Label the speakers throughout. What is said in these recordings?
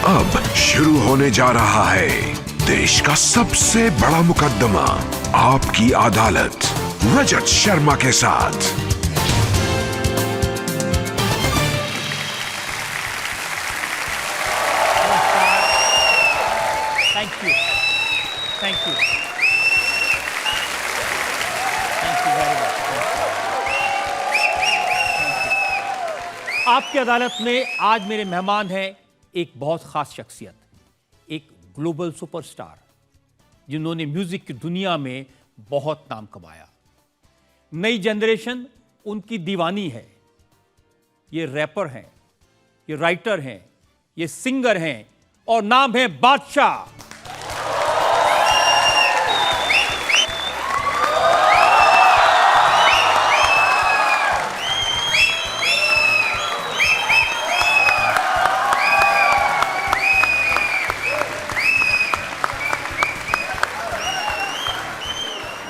Speaker 1: अब शुरू होने जा रहा है देश का सबसे बड़ा मुकदमा, आपकी अदालत, रजत शर्मा के साथ।
Speaker 2: Thank you, thank you, thank you very much. आपकी अदालत में आज मेरे मेहमान हैं एक बहुत खास शख्सियत, एक ग्लोबल सुपरस्टार जिन्होंने म्यूजिक की दुनिया में बहुत नाम कमाया। नई जनरेशन उनकी दीवानी है। ये रैपर हैं, ये राइटर हैं, ये सिंगर हैं और नाम है बादशाह।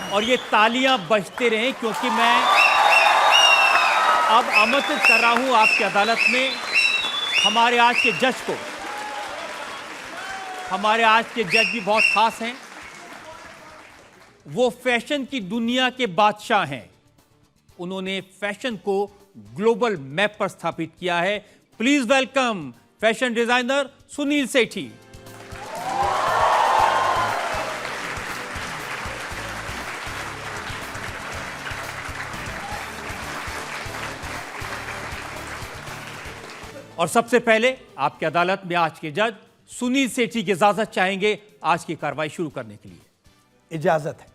Speaker 2: और ये तालियां बजते रहें क्योंकि मैं अब आमंत्रित कर रहा हूं आपकी अदालत में हमारे आज के जज को। हमारे आज के जज भी बहुत खास हैं। वो फैशन की दुनिया के बादशाह हैं। उन्होंने फैशन को ग्लोबल मैप पर स्थापित किया है। Please welcome fashion designer Sunil Sethi. और सबसे पहले आपकी अदालत में आज के जज सुनील सेठी की इजाजत चाहेंगे आज की कार्रवाई शुरू करने के लिए।
Speaker 3: इजाजत है।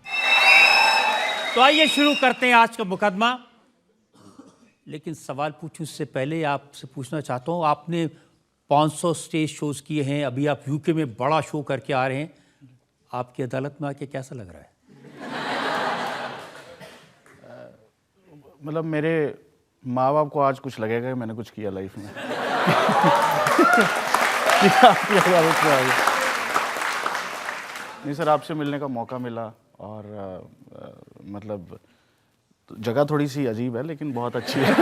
Speaker 2: तो आइए शुरू करते हैं आज का मुकदमा। लेकिन सवाल पूछूं उससे पहले आपसे पूछना चाहता हूं, आपने 500 स्टेज शोज किए हैं, अभी आप यूके में बड़ा शो करके आ रहे हैं। आपकी अदालत में आके कैसा लग रहा है?
Speaker 4: मतलब मेरे माँ बाप को आज कुछ लगेगा कि मैंने कुछ किया लाइफ में। नहीं सर, आपसे मिलने का मौका मिला और मतलब जगह थोड़ी सी अजीब है लेकिन बहुत अच्छी है।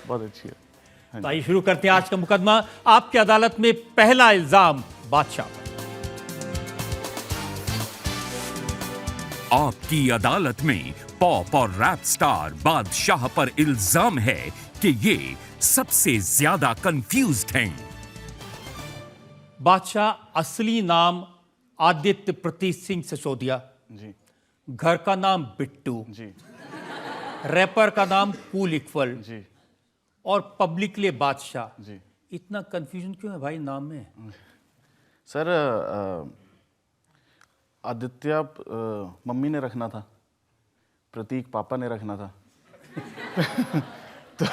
Speaker 4: बहुत अच्छी है।
Speaker 2: तो आइए शुरू करते हैं आज का मुकदमा। आपकी अदालत में पहला इल्जाम बादशाह पर।
Speaker 5: आपकी अदालत में पॉप और रैप स्टार बादशाह पर इल्जाम है कि ये सबसे ज्यादा कंफ्यूज्ड हैं।
Speaker 2: बादशाह असली नाम आदित्य प्रतीक सिंह सिसोदिया
Speaker 4: जी
Speaker 2: घर का नाम बिट्टू
Speaker 4: जी
Speaker 2: रैपर का नाम कूल इक्वल
Speaker 4: जी
Speaker 2: और पब्लिकली बादशाह।
Speaker 4: जी
Speaker 2: इतना कंफ्यूजन क्यों है भाई नाम में?
Speaker 4: सर आदित्य मम्मी ने रखना था, प्रतीक पापा ने रखना था। तो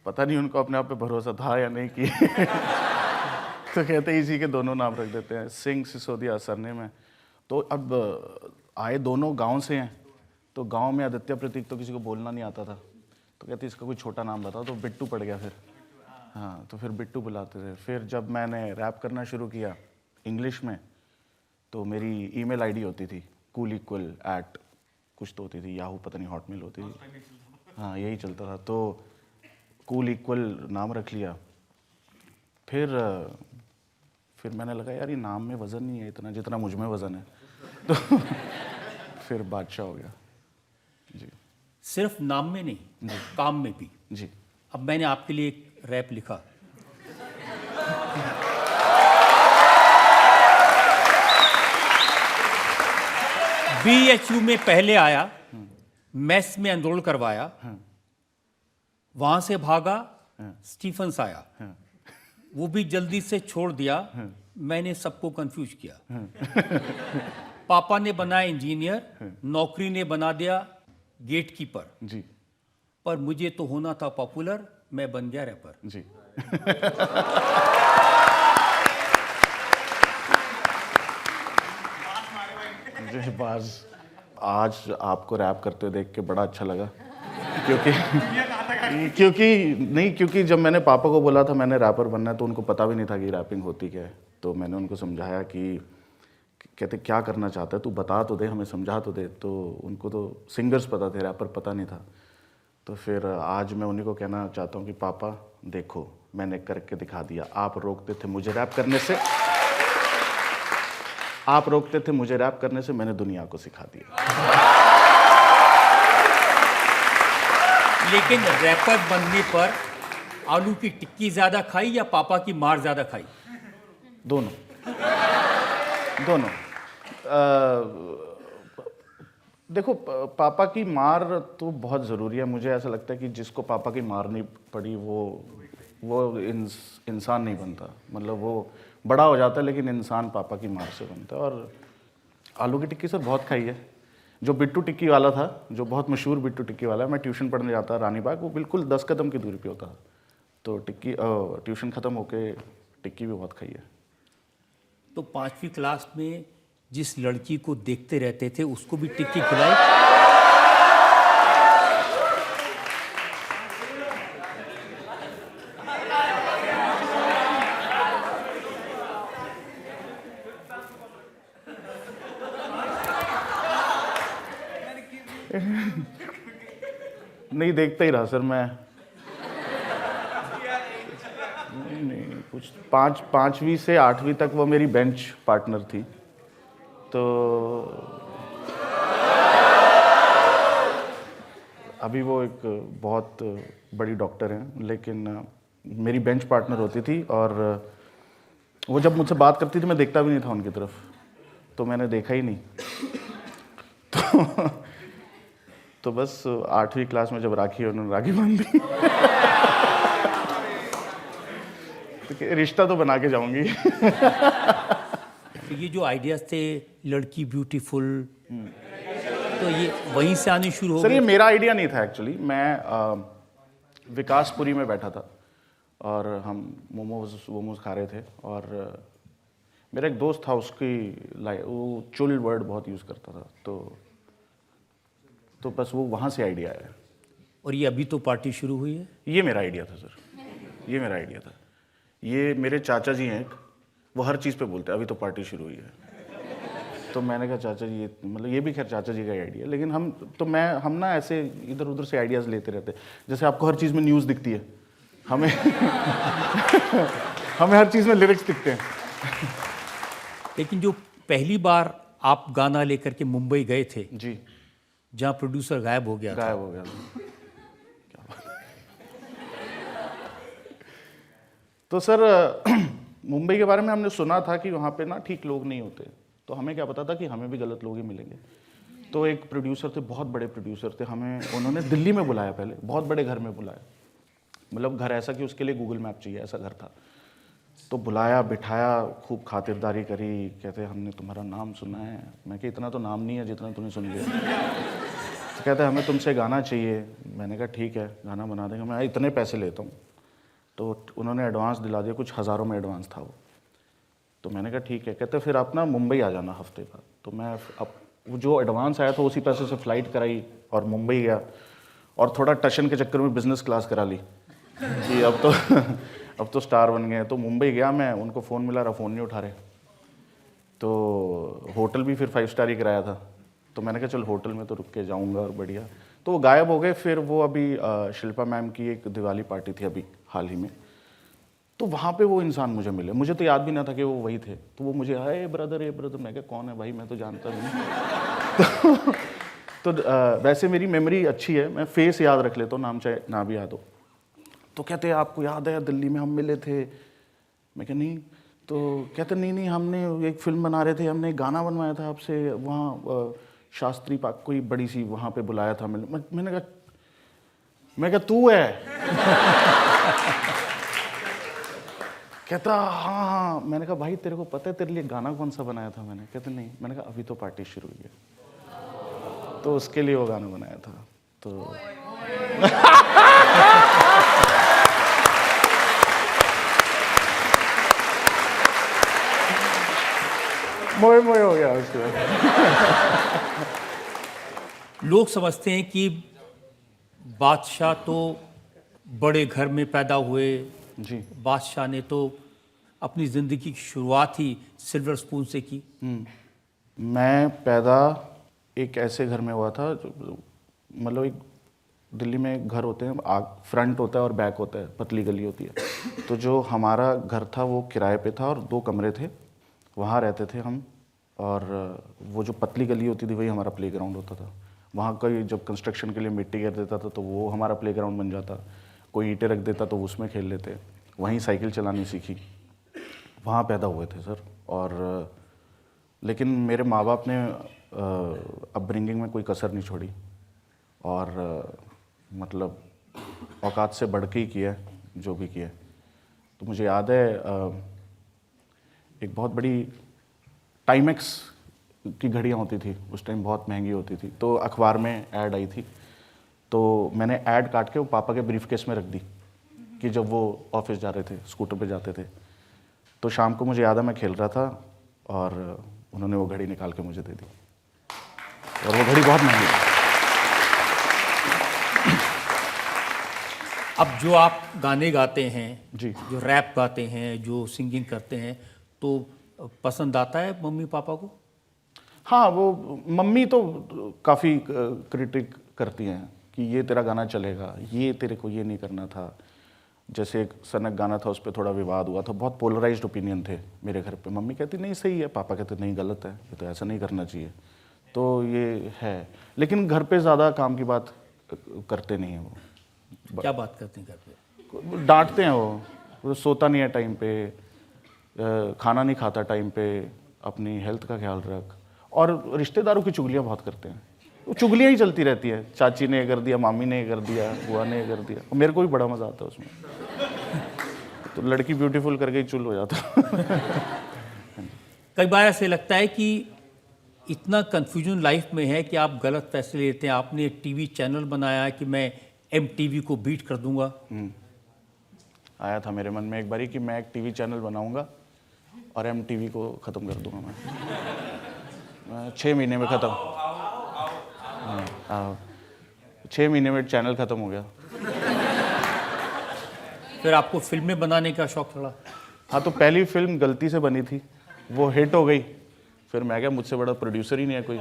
Speaker 4: पता नहीं उनको अपने आप पे भरोसा था या नहीं कि तो कहते हैं इसी के दोनों नाम रख देते हैं, सिंह सिसोदिया सरनेम है। तो अब आए दोनों गांव से हैं, तो गांव में आदित्य प्रतीक तो किसी को बोलना नहीं आता था, तो कहते इसका कोई छोटा नाम बताओ, तो बिट्टू पड़ गया फिर। हाँ, तो फिर बिट्टू बुलाते थे। फिर जब मैंने रैप करना शुरू किया इंग्लिश में, तो मेरी ईमेल आईडी होती थी cool=@ कुछ तो होती थी, याहू पता नहीं, हॉटमेल होती थी। हाँ, यही चलता था। तो cool= नाम रख लिया। फिर मैंने लगा यार ये नाम में वज़न नहीं है इतना जितना मुझ में वज़न है। तो फिर बादशाह हो गया। जी
Speaker 2: सिर्फ नाम में नहीं, काम में भी।
Speaker 4: जी
Speaker 2: अब मैंने आपके लिए एक रैप लिखा। BHU में पहले आया, मेस में आंदोलन करवाया, वहां से भागा, स्टीफन्स आया, वो भी जल्दी से छोड़ दिया, मैंने सबको कंफ्यूज किया। पापा ने बनाया इंजीनियर, नौकरी ने बना दिया गेटकीपर,
Speaker 4: जी
Speaker 2: पर मुझे तो होना था पॉपुलर, मैं बन गया रैपर।
Speaker 4: जी जी बाज आज आपको रैप करते हुए देख के बड़ा अच्छा लगा, क्योंकि जब मैंने पापा को बोला था मैंने रैपर बनना है, तो उनको पता भी नहीं था कि रैपिंग होती क्या है। तो मैंने उनको समझाया कि कहते क्या करना चाहता है तू, बता तो दे, हमें समझा तो दे। तो उनको तो सिंगर्स पता थे, रैपर पता नहीं था। तो फिर आज मैं उन्हीं को कहना चाहता हूँ कि पापा देखो मैंने करके दिखा दिया। आप रोकते थे मुझे रैप करने से, आप रोकते थे मुझे रैप करने से, मैंने दुनिया को सिखा दिया।
Speaker 2: लेकिन रैपर बनने पर आलू की टिक्की ज्यादा खाई या पापा की मार ज्यादा खाई?
Speaker 4: दोनों दोनों। देखो पापा की मार तो बहुत ज़रूरी है। मुझे ऐसा लगता है कि जिसको पापा की मार नहीं पड़ी वो इंसान नहीं बनता। मतलब वो बड़ा हो जाता है लेकिन इंसान पापा की मार से बनता है। और आलू की टिक्की सर बहुत खाई है। जो बिट्टू टिक्की वाला था, जो बहुत मशहूर बिट्टू टिक्की वाला है, मैं ट्यूशन पढ़ने जाता रानी बाग, वो बिल्कुल 10 कदम की दूरी पे होता। तो टिक्की ट्यूशन ख़त्म होके टिक्की भी बहुत खाई है।
Speaker 2: तो 5वीं क्लास में जिस लड़की को देखते रहते थे उसको भी टिक्की खिलाई?
Speaker 4: नहीं देखता ही रहा सर मैं। नहीं कुछ 5वीं से 8वीं तक वो मेरी बेंच पार्टनर थी। तो अभी वो एक बहुत बड़ी डॉक्टर हैं, लेकिन मेरी बेंच पार्टनर होती थी। और वो जब मुझसे बात करती थी मैं देखता भी नहीं था उनकी तरफ, तो मैंने देखा ही नहीं। तो बस 8वीं क्लास में जब राखी उन्होंने राखी बांध दी तो रिश्ता तो बना के जाऊंगी।
Speaker 2: तो ये जो आइडियाज थे लड़की ब्यूटीफुल, तो ये वहीं से आने शुरू हो
Speaker 4: सर ये
Speaker 2: गए?
Speaker 4: मेरा आइडिया नहीं था एक्चुअली। मैं विकासपुरी में बैठा था और हम मोमोज खा रहे थे। और मेरा एक दोस्त था, उसकी वो चुल वर्ड बहुत यूज़ करता था। तो बस वो वहाँ से आइडिया आया।
Speaker 2: और ये अभी तो पार्टी शुरू हुई है?
Speaker 4: ये मेरा आइडिया था सर, ये मेरा आइडिया था। ये मेरे चाचा जी हैं एक, वो हर चीज़ पे बोलते हैं अभी तो पार्टी शुरू हुई है। तो मैंने कहा चाचा जी ये मतलब ये भी खैर चाचा जी का आइडिया, लेकिन हम ना ऐसे इधर उधर से आइडियाज़ लेते रहते हैं। जैसे आपको हर चीज़ में न्यूज़ दिखती है, हमें हमें हर चीज़ में लिरिक्स दिखते हैं।
Speaker 2: लेकिन जो पहली बार आप गाना लेकर के मुंबई गए थे,
Speaker 4: जी,
Speaker 2: जहाँ प्रोड्यूसर गायब हो गया था,
Speaker 4: गायब हो गया था। क्या बात। तो सर मुंबई के बारे में हमने सुना था कि वहाँ पे ना ठीक लोग नहीं होते। तो हमें क्या पता था कि हमें भी गलत लोग ही मिलेंगे। तो एक प्रोड्यूसर थे, बहुत बड़े प्रोड्यूसर थे, हमें उन्होंने दिल्ली में बुलाया, पहले बहुत बड़े घर में बुलाया। मतलब घर ऐसा कि उसके लिए गूगल मैप चाहिए, ऐसा घर था। तो बुलाया, बिठाया, खूब खातिरदारी करी। कहते हमने तुम्हारा नाम सुना है। मैं कि इतना तो नाम नहीं है जितना तूने सुन लिया। तो कहते हमें तुमसे गाना चाहिए। मैंने कहा ठीक है गाना बना देंगे, मैं इतने पैसे लेता हूँ। तो उन्होंने एडवांस दिला दिया, कुछ हज़ारों में एडवांस था वो। तो मैंने कहा ठीक है। कहते फिर आप ना मुंबई आ जाना हफ्ते बाद। तो मैं अब वो जो एडवांस आया था उसी पैसे से फ़्लाइट कराई और मुंबई गया। और थोड़ा टशन के चक्कर में बिज़नेस क्लास करा ली कि अब तो स्टार बन गए। तो मुंबई गया मैं, उनको फ़ोन मिला रहा, फ़ोन नहीं उठा रहे। तो होटल भी फिर 5 स्टार ही कराया था। तो मैंने कहा चल होटल में तो रुक के जाऊँगा और बढ़िया। तो वो गायब हो गए। फिर वो अभी शिल्पा मैम की एक दिवाली पार्टी थी अभी हाल ही में, तो वहाँ पे वो इंसान मुझे मिले। मुझे तो याद भी ना था कि वो वही थे। तो वो मुझे ए ब्रदर। मैं क्या कौन है भाई, मैं तो जानता नहीं। तो वैसे मेरी मेमोरी अच्छी है, मैं फेस याद रख लेता हूँ, नाम चाहे ना भी याद हो। तो कहते आपको याद है दिल्ली में हम मिले थे? मैं क्या नहीं। तो कहते नहीं हमने एक फिल्म बना रहे थे, हमने एक गाना बनवाया था आपसे, वहाँ शास्त्री पार्क कोई बड़ी सी वहाँ पे बुलाया था। मैंने कहा तू है? कहता हाँ। मैंने कहा भाई तेरे को पता है तेरे लिए गाना कौन सा बनाया था मैंने? कहते नहीं। मैंने कहा अभी तो पार्टी शुरू हुई है। तो उसके लिए वो गाना बनाया था। तो मोए हो गया उसके बाद।
Speaker 2: लोग समझते हैं कि बादशाह तो बड़े घर में पैदा हुए,
Speaker 4: जी।
Speaker 2: बादशाह ने तो अपनी ज़िंदगी की शुरुआत ही सिल्वर स्पून से की।
Speaker 4: मैं पैदा एक ऐसे घर में हुआ था जो मतलब एक दिल्ली में घर होते हैं, फ्रंट होता है और बैक होता है, पतली गली होती है। तो जो हमारा घर था वो किराए पे था और 2 कमरे थे, वहाँ रहते थे हम। और वो जो पतली गली होती थी वही हमारा प्लेग्राउंड होता था। वहाँ कोई जब कंस्ट्रक्शन के लिए मिट्टी गिर देता था तो वो हमारा प्लेग्राउंड बन जाता, कोई ईंटें रख देता तो उसमें खेल लेते। वहीं साइकिल चलानी सीखी, वहाँ पैदा हुए थे सर। और लेकिन मेरे माँ बाप ने अपब्रिंगिंग में कोई कसर नहीं छोड़ी और मतलब औकात से बढ़ के ही किया जो भी किया। तो मुझे याद है एक बहुत बड़ी टाइमेक्स की घड़ियाँ होती थी उस टाइम, बहुत महंगी होती थी। तो अखबार में ऐड आई थी, तो मैंने ऐड काट के वो पापा के ब्रीफकेस में रख दी कि जब वो ऑफिस जा रहे थे, स्कूटर पे जाते थे, तो शाम को मुझे याद है मैं खेल रहा था और उन्होंने वो घड़ी निकाल के मुझे दे दी और वो घड़ी बहुत महंगी थी।
Speaker 2: अब जो आप गाने गाते हैं
Speaker 4: जी।
Speaker 2: जो रैप गाते हैं, जो सिंगिंग करते हैं, तो पसंद आता है मम्मी पापा को?
Speaker 4: हाँ, वो मम्मी तो काफ़ी क्रिटिक करती हैं कि ये तेरा गाना चलेगा, ये तेरे को ये नहीं करना था। जैसे एक सनक गाना था, उस पर थोड़ा विवाद हुआ था, बहुत पोलराइज्ड ओपिनियन थे मेरे घर पे। मम्मी कहती नहीं सही है, पापा कहते नहीं गलत है, ये तो ऐसा नहीं करना चाहिए। तो ये है, लेकिन घर पे ज़्यादा काम की बात करते नहीं हैं वो।
Speaker 2: क्या बात करते हैं घर पे?
Speaker 4: डांटते हैं वो सोता नहीं है टाइम पे, खाना नहीं खाता टाइम पे, अपनी हेल्थ का ख्याल रख। और रिश्तेदारों की चुगलियाँ बहुत करते हैं, वो चुगलियाँ ही चलती रहती है, चाची ने ये कर दिया, मामी ने ये कर दिया, बुआ ने ये कर दिया। और मेरे को भी बड़ा मज़ा आता है उसमें। तो लड़की ब्यूटीफुल करके ही चुल हो जाता।
Speaker 2: कई बार ऐसे लगता है कि इतना कन्फ्यूजन लाइफ में है कि आप गलत फैसले लेते हैं। आपने एक टीवी चैनल बनाया कि मैं MTV को बीट कर दूंगा।
Speaker 4: आया था मेरे मन में एक बारी कि मैं एक टीवी चैनल बनाऊंगा और MTV को ख़त्म कर दूंगा मैं 6 महीने में ख़त्म। 6 महीने में चैनल ख़त्म हो गया।
Speaker 2: फिर आपको फिल्में बनाने का शौक चढ़ा?
Speaker 4: हाँ, तो पहली फिल्म गलती से बनी थी, वो हिट हो गई। फिर मैं क्या, मुझसे बड़ा प्रोड्यूसर ही नहीं है कोई,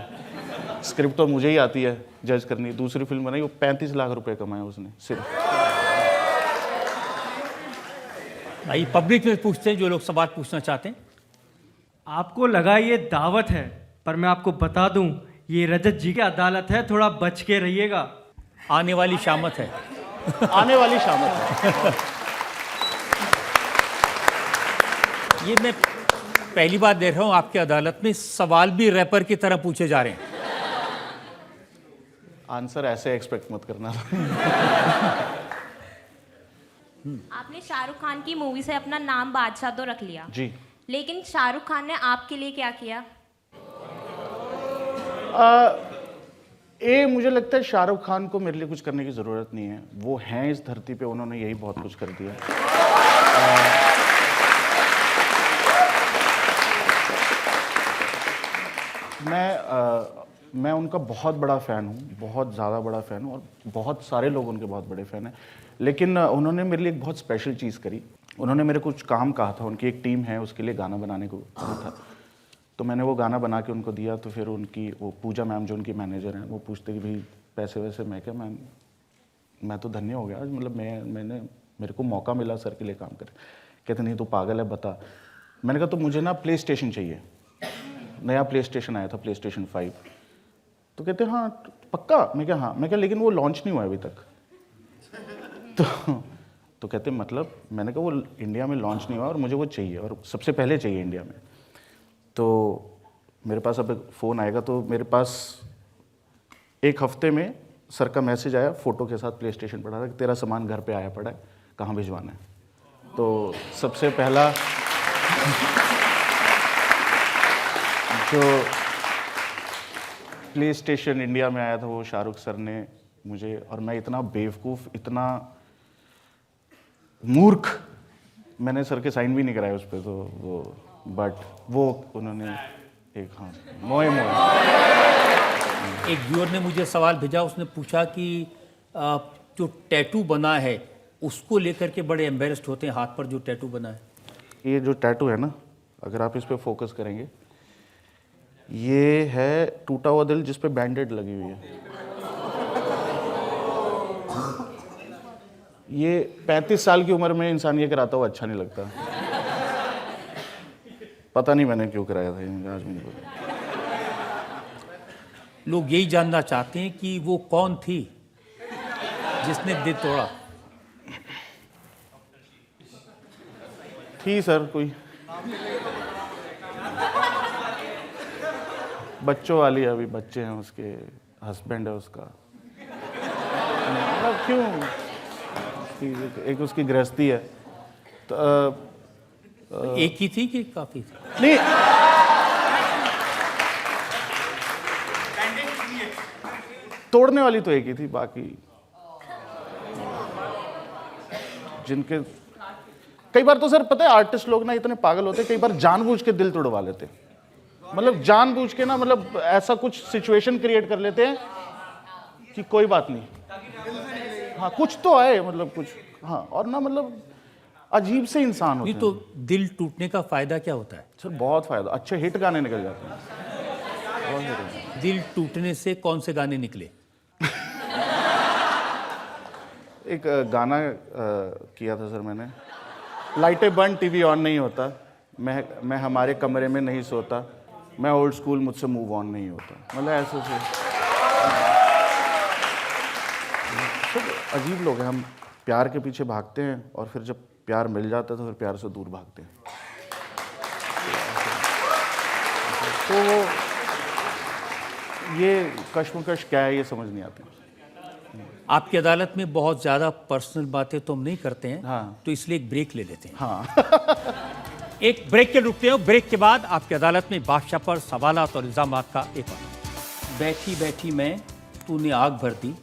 Speaker 4: स्क्रिप्ट तो मुझे ही आती है जज करनी। दूसरी फिल्म बनाई, वो 35 लाख रुपए कमाए उसने सिर्फ।
Speaker 2: भाई पब्लिक में पूछते हैं जो लोग सवाल पूछना चाहते हैं।
Speaker 6: आपको लगा ये दावत है, पर मैं आपको बता दूं ये रजत जी की अदालत है, थोड़ा बच के रहिएगा।
Speaker 2: आने वाली शामत है।
Speaker 4: आने वाली शामत है।
Speaker 2: ये मैं पहली बार देख रहा हूँ आपकी अदालत में सवाल भी रैपर की तरह पूछे जा रहे हैं।
Speaker 4: आंसर ऐसे एक्सपेक्ट मत करना।
Speaker 7: आपने शाहरुख खान की मूवी से अपना नाम बादशाह तो रख लिया
Speaker 4: जी,
Speaker 7: लेकिन शाहरुख खान ने आपके लिए क्या किया?
Speaker 4: मुझे लगता है शाहरुख खान को मेरे लिए कुछ करने की ज़रूरत नहीं है। वो हैं इस धरती पे, उन्होंने यही बहुत कुछ कर दिया। मैं उनका बहुत बड़ा फ़ैन हूँ, बहुत ज़्यादा बड़ा फ़ैन हूँ, और बहुत सारे लोग उनके बहुत बड़े फ़ैन हैं। लेकिन उन्होंने मेरे लिए एक बहुत स्पेशल चीज़ करी। उन्होंने मेरे कुछ काम कहा था, उनकी एक टीम है, उसके लिए गाना बनाने को कहा था। तो मैंने वो गाना बना के उनको दिया। तो फिर उनकी वो पूजा मैम जो उनकी मैनेजर हैं, वो पूछते कि भाई पैसे वैसे। मैं क्या, मैं तो धन्य हो गया आज, मतलब मेरे को मौका मिला सर के लिए काम कर। कहते नहीं, तो पागल है, बता। मैंने कहा तो मुझे ना प्ले स्टेशन चाहिए, नया प्ले स्टेशन आया था, PlayStation 5। तो कहते हाँ पक्का? मैं क्या हाँ। मैं क्या लेकिन वो लॉन्च नहीं हुआ अभी तक। तो कहते मतलब? मैंने कहा वो इंडिया में लॉन्च नहीं हुआ और मुझे वो चाहिए, और सबसे पहले चाहिए इंडिया में। तो मेरे पास अब फ़ोन आएगा, तो मेरे पास 1 हफ्ते में सर का मैसेज आया फ़ोटो के साथ, PlayStation पड़ा था कि तेरा सामान घर पे आया पड़ा है, कहाँ भिजवाना है। तो सबसे पहला जो PlayStation इंडिया में आया था वो शाहरुख सर ने मुझे। और मैं इतना बेवकूफ़, इतना मूर्ख, मैंने सर के साइन भी नहीं कराए उस पर। तो वो वो उन्होंने एक हाँ मोए
Speaker 2: एक व्यूअर ने मुझे सवाल भेजा, उसने पूछा कि जो टैटू बना है उसको लेकर के बड़े एम्बेरस्ड होते हैं, हाथ पर जो टैटू बना है।
Speaker 4: ये जो टैटू है ना, अगर आप इस पे फोकस करेंगे, ये है टूटा हुआ दिल जिस पे बैंडेड लगी हुई है। ये 35 साल की उम्र में इंसान ये कराता हुआ अच्छा नहीं लगता। पता नहीं मैंने क्यों कराया था ये, आज मुझे पता।
Speaker 2: लोग यही जानना चाहते हैं कि वो कौन थी जिसने दिल तोड़ा।
Speaker 4: थी सर कोई बच्चों वाली, अभी बच्चे हैं उसके, हस्बैंड है उसका, मतलब क्यों एक उसकी गृहस्थी है तो
Speaker 2: एक ही थी कि काफी थी?
Speaker 4: नहीं, तोड़ने वाली तो एक ही थी, बाकी जिनके कई बार तो सर पता है आर्टिस्ट लोग ना इतने पागल होते हैं, कई बार जानबूझ के दिल तोड़वा लेते हैं, मतलब जानबूझ के ना, मतलब ऐसा कुछ सिचुएशन क्रिएट कर लेते हैं कि कोई बात नहीं, हाँ कुछ तो आए, मतलब कुछ, हाँ, और ना मतलब अजीब से इंसान होते
Speaker 2: नहीं तो दिल टूटने का फायदा क्या होता है?
Speaker 4: सर बहुत फायदा, अच्छे हिट गाने निकल जाते हैं, बहुत हिट गाने।
Speaker 2: दिल टूटने से कौन से गाने निकले?
Speaker 4: एक गाना किया था सर मैंने, लाइटें बंद टीवी ऑन नहीं होता, मैं हमारे कमरे में नहीं सोता, मैं ओल्ड स्कूल मुझसे मूव ऑन नहीं होता, मतलब ऐसे से सब अजीब लोग हैं। हम प्यार के पीछे भागते हैं और फिर जब प्यार मिल जाता है तो फिर प्यार से दूर भागते हैं। तो ये कश्मकश क्या है ये समझ नहीं आती।
Speaker 2: आपकी अदालत में बहुत ज्यादा पर्सनल बातें तो हम नहीं करते हैं,
Speaker 4: हाँ।
Speaker 2: तो इसलिए एक ब्रेक ले लेते हैं।
Speaker 4: हाँ
Speaker 2: एक ब्रेक के रुकते हैं, ब्रेक के बाद आपकी अदालत में बादशाह पर सवालात और इल्जामात का एक और। बैठी बैठी मैं तूने आग भर दी,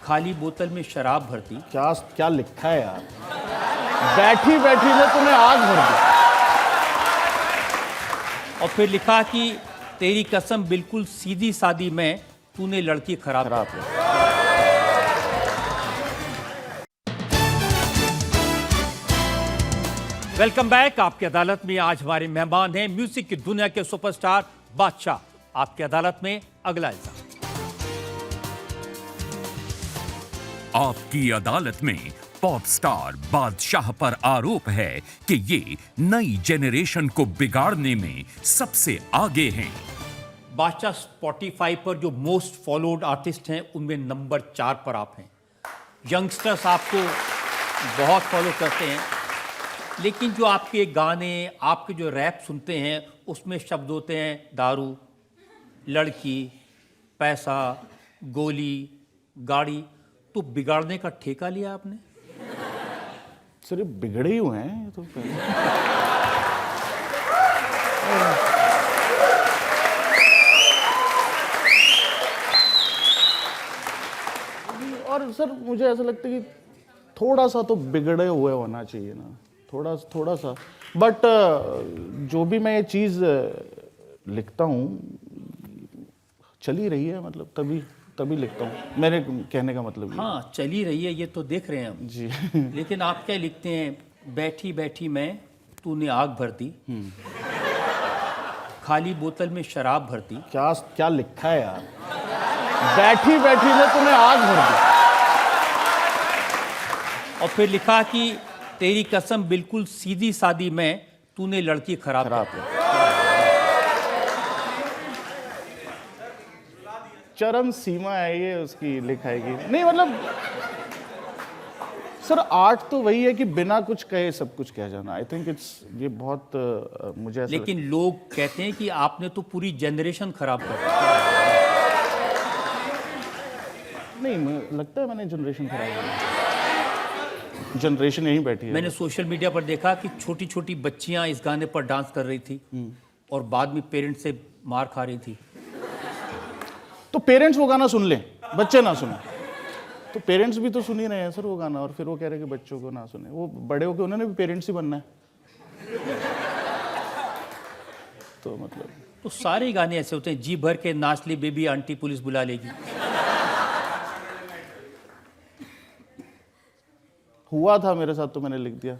Speaker 2: खाली बोतल में शराब भर दी।
Speaker 4: क्या क्या लिखा है यार, बैठी बैठी में तुम्हें आग भर दी,
Speaker 2: और फिर लिखा कि तेरी कसम बिल्कुल सीधी सादी मैं, तूने लड़की खराब
Speaker 4: खराब
Speaker 2: कर दी।
Speaker 4: है।
Speaker 2: Welcome back. आपकी अदालत में आज हमारे मेहमान हैं म्यूजिक की दुनिया के सुपरस्टार बादशाह। आपकी अदालत में अगला इल्जाम।
Speaker 5: आपकी अदालत में पॉप स्टार बादशाह पर आरोप है कि ये नई जेनरेशन को बिगाड़ने में सबसे आगे हैं।
Speaker 2: बादशाह स्पॉटिफाई पर जो मोस्ट फॉलोड आर्टिस्ट हैं उनमें नंबर 4 पर आप हैं। यंगस्टर्स आपको बहुत फॉलो करते हैं, लेकिन जो आपके गाने, आपके जो रैप सुनते हैं उसमें शब्द होते हैं दारू, लड़की, पैसा, गोली, गाड़ी। तो बिगाड़ने का ठेका लिया आपने?
Speaker 4: सिर्फ बिगड़े ही हुए हैं ये तो और सर मुझे ऐसा लगता है कि थोड़ा सा तो बिगड़े हुए होना चाहिए ना, थोड़ा सा। बट जो भी मैं ये चीज़ लिखता हूँ चली रही है, मतलब तभी लिखता हूँ, मेरे कहने का मतलब ये।
Speaker 2: हाँ, चली रही है, ये तो देख रहे हैं हम
Speaker 4: जी
Speaker 2: लेकिन आप क्या लिखते हैं? बैठी बैठी मैं तूने आग भर दी, खाली बोतल में शराब भर दी।
Speaker 4: क्या लिखा है यार, बैठी बैठी में तुम्हें आग भर दी,
Speaker 2: और फिर लिखा कि तेरी कसम बिल्कुल सीधी सादी मैं, तूने लड़की खराब कर दी।
Speaker 4: चरम सीमा है ये उसकी लिखाई की। नहीं मतलब सर आर्ट तो वही है कि बिना कुछ कहे सब कुछ कह जाना। आई थिंक इट्स ये बहुत मुझे ऐसा
Speaker 2: लेकिन लोग कहते हैं कि आपने तो पूरी जनरेशन खराब कर दी।
Speaker 4: नहीं लगता है मैंने जनरेशन खराब की, जनरेशन यहीं बैठी है।
Speaker 2: मैंने सोशल मीडिया पर देखा कि छोटी छोटी बच्चियां इस गाने पर डांस कर रही थी और बाद में पेरेंट्स से मार खा रही थी।
Speaker 4: तो पेरेंट्स वो गाना सुन लें, बच्चे ना सुने। तो पेरेंट्स भी तो सुन ही रहे हैं सर वो गाना, और फिर वो कह रहे हैं कि बच्चों को ना सुने। वो बड़े होकर उन्होंने भी पेरेंट्स ही बनना है। तो मतलब
Speaker 2: तो सारे गाने ऐसे होते हैं, जी भर के नाच ली बेबी आंटी पुलिस बुला लेगी।
Speaker 4: हुआ था मेरे साथ तो मैंने लिख दिया,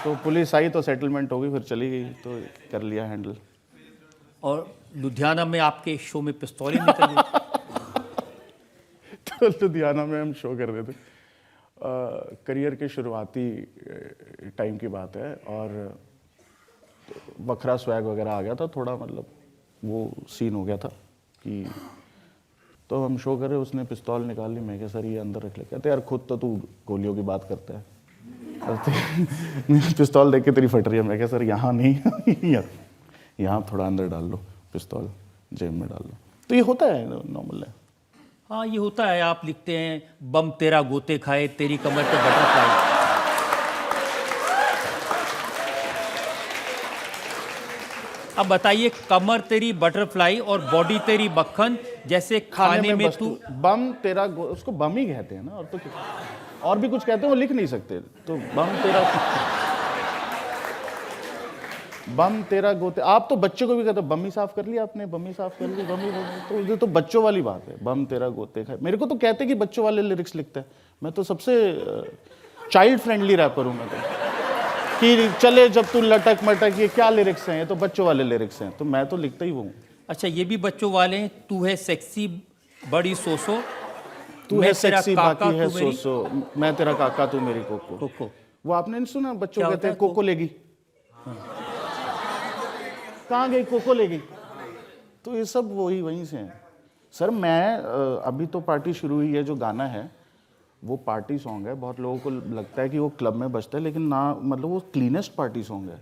Speaker 4: तो पुलिस आई तो सेटलमेंट हो गई, फिर चली गई तो कर लिया हैंडल।
Speaker 2: और लुधियाना में आपके शो में पिस्तौलें निकल गई।
Speaker 4: लुधियाना में हम शो कर रहे थे, करियर के शुरुआती टाइम की बात है, और बखरा स्वैग वगैरह आ गया था थोड़ा, मतलब वो सीन हो गया था कि तो हम शो कर रहे, उसने पिस्तौल निकाल ली, मैं क्या सर ये अंदर रख ले, कहते यार खुद तो तू गोलियों की बात करता है, पिस्तौल देख के तेरी फट रही है, मैं क्या सर यहाँ नहीं यहाँ थोड़ा अंदर डाल लो, पिस्तौल जेब में डाल लो। तो ये होता है, नॉर्मल है।
Speaker 2: हाँ ये होता है। आप लिखते हैं बम तेरा गोते खाए, तेरी कमर पे बटरफ्लाई। अब बताइए, कमर तेरी बटरफ्लाई और बॉडी तेरी मक्खन, जैसे खाने में तू
Speaker 4: बम तेरा उसको बम ही कहते हैं ना, और तो और भी कुछ कहते हैं, वो लिख नहीं सकते, तो बम तेरा गोते। आप तो बच्चे को भी कहते हो बम्मी साफ कर लिया आपने, बम्मी साफ कर ली, बम्मी, तो ये तो बच्चों वाली बात है, बम तेरा गोते खाए। मेरे को तो कहते कि बच्चों वाले लिरिक्स लिखता है, मैं तो सबसे चाइल्ड फ्रेंडली रैपर हूँ मैं तो, कि चले जब तू लटक मटक, ये क्या लिरिक्स हैं, ये तो बच्चों वाले लिरिक्स हैं, तो मैं तो लिखता ही वो हूँ।
Speaker 2: अच्छा ये भी बच्चों वाले हैं, तू है सेक्सी बड़ी सोसो,
Speaker 4: तू है सेक्सी बाकी है सोसो, मैं तेरा काका तू मेरी कोको।
Speaker 2: कोको
Speaker 4: वो आपने नहीं सुना, बच्चों कहते हैं कोको लेगी, कहाँ गई कोको लेगी, तो ये सब वहीं से हैं। सर मैं अभी तो पार्टी शुरू हुई है, जो गाना है वो पार्टी सॉन्ग है, बहुत लोगों को लगता है कि वो क्लब में बजता है, लेकिन ना, मतलब वो क्लीनेस्ट पार्टी सॉन्ग है,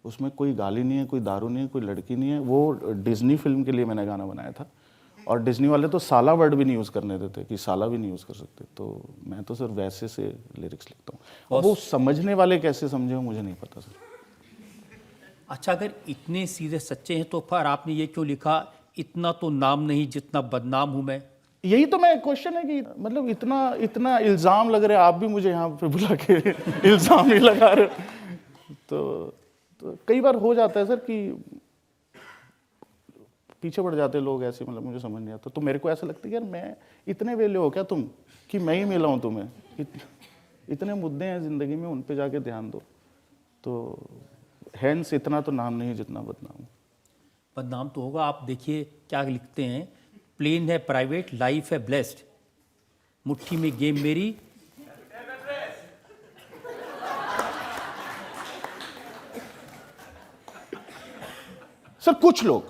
Speaker 4: उसमें कोई गाली नहीं है, कोई दारू नहीं है, कोई लड़की नहीं है। वो डिज्नी फिल्म के लिए मैंने गाना बनाया था, और डिज्नी वाले तो साला वर्ड भी नहीं यूज़ करने देते, कि साला भी नहीं यूज़ कर सकते, तो मैं तो सर वैसे से लिरिक्स लिखता हूँ। वो समझने वाले कैसे समझे हो मुझे नहीं पता सर।
Speaker 2: अच्छा अगर इतने सीधे सच्चे हैं तो फिर आपने ये क्यों लिखा, इतना तो नाम नहीं जितना बदनाम हूं मैं?
Speaker 4: यही तो मैं क्वेश्चन है कि मतलब इतना इल्ज़ाम लग रहा है, आप भी मुझे यहाँ पे बुला के इल्ज़ाम नहीं लगा रहे, तो कई बार हो जाता है सर कि पीछे पड़ जाते लोग ऐसे, मतलब मुझे समझ नहीं आता। तो मेरे को ऐसा लगता है कि यार मैं इतने वेले हो क्या तुम कि मैं ही मिला हूँ तुम्हें, इतने मुद्दे हैं ज़िंदगी में, उन पे जाके ध्यान दो। तो हैंस इतना तो नाम नहीं जितना बदनाम।
Speaker 2: बदनाम तो होगा। आप देखिए क्या लिखते हैं, प्लेन है प्राइवेट, लाइफ है ब्लेस्ड, मुट्ठी में गेम मेरी।
Speaker 4: सर कुछ लोग,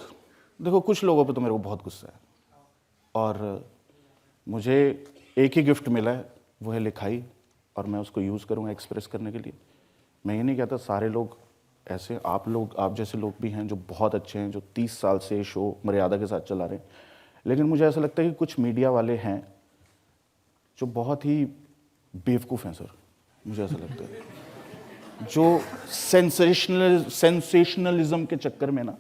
Speaker 4: देखो कुछ लोगों पे तो मेरे को बहुत गुस्सा है, और मुझे एक ही गिफ्ट मिला है, वो है लिखाई, और मैं उसको यूज़ करूँगा एक्सप्रेस करने के लिए। मैं ये नहीं कहता सारे लोग ऐसे, आप जैसे लोग भी हैं जो बहुत अच्छे हैं, जो 30 साल से शो मर्यादा के साथ चला रहे हैं, लेकिन मुझे ऐसा लगता है कि कुछ मीडिया वाले हैं जो बहुत ही बेवकूफ़ हैं सर, मुझे ऐसा लगता है, जो सेंसेशनलिज्म के चक्कर में ना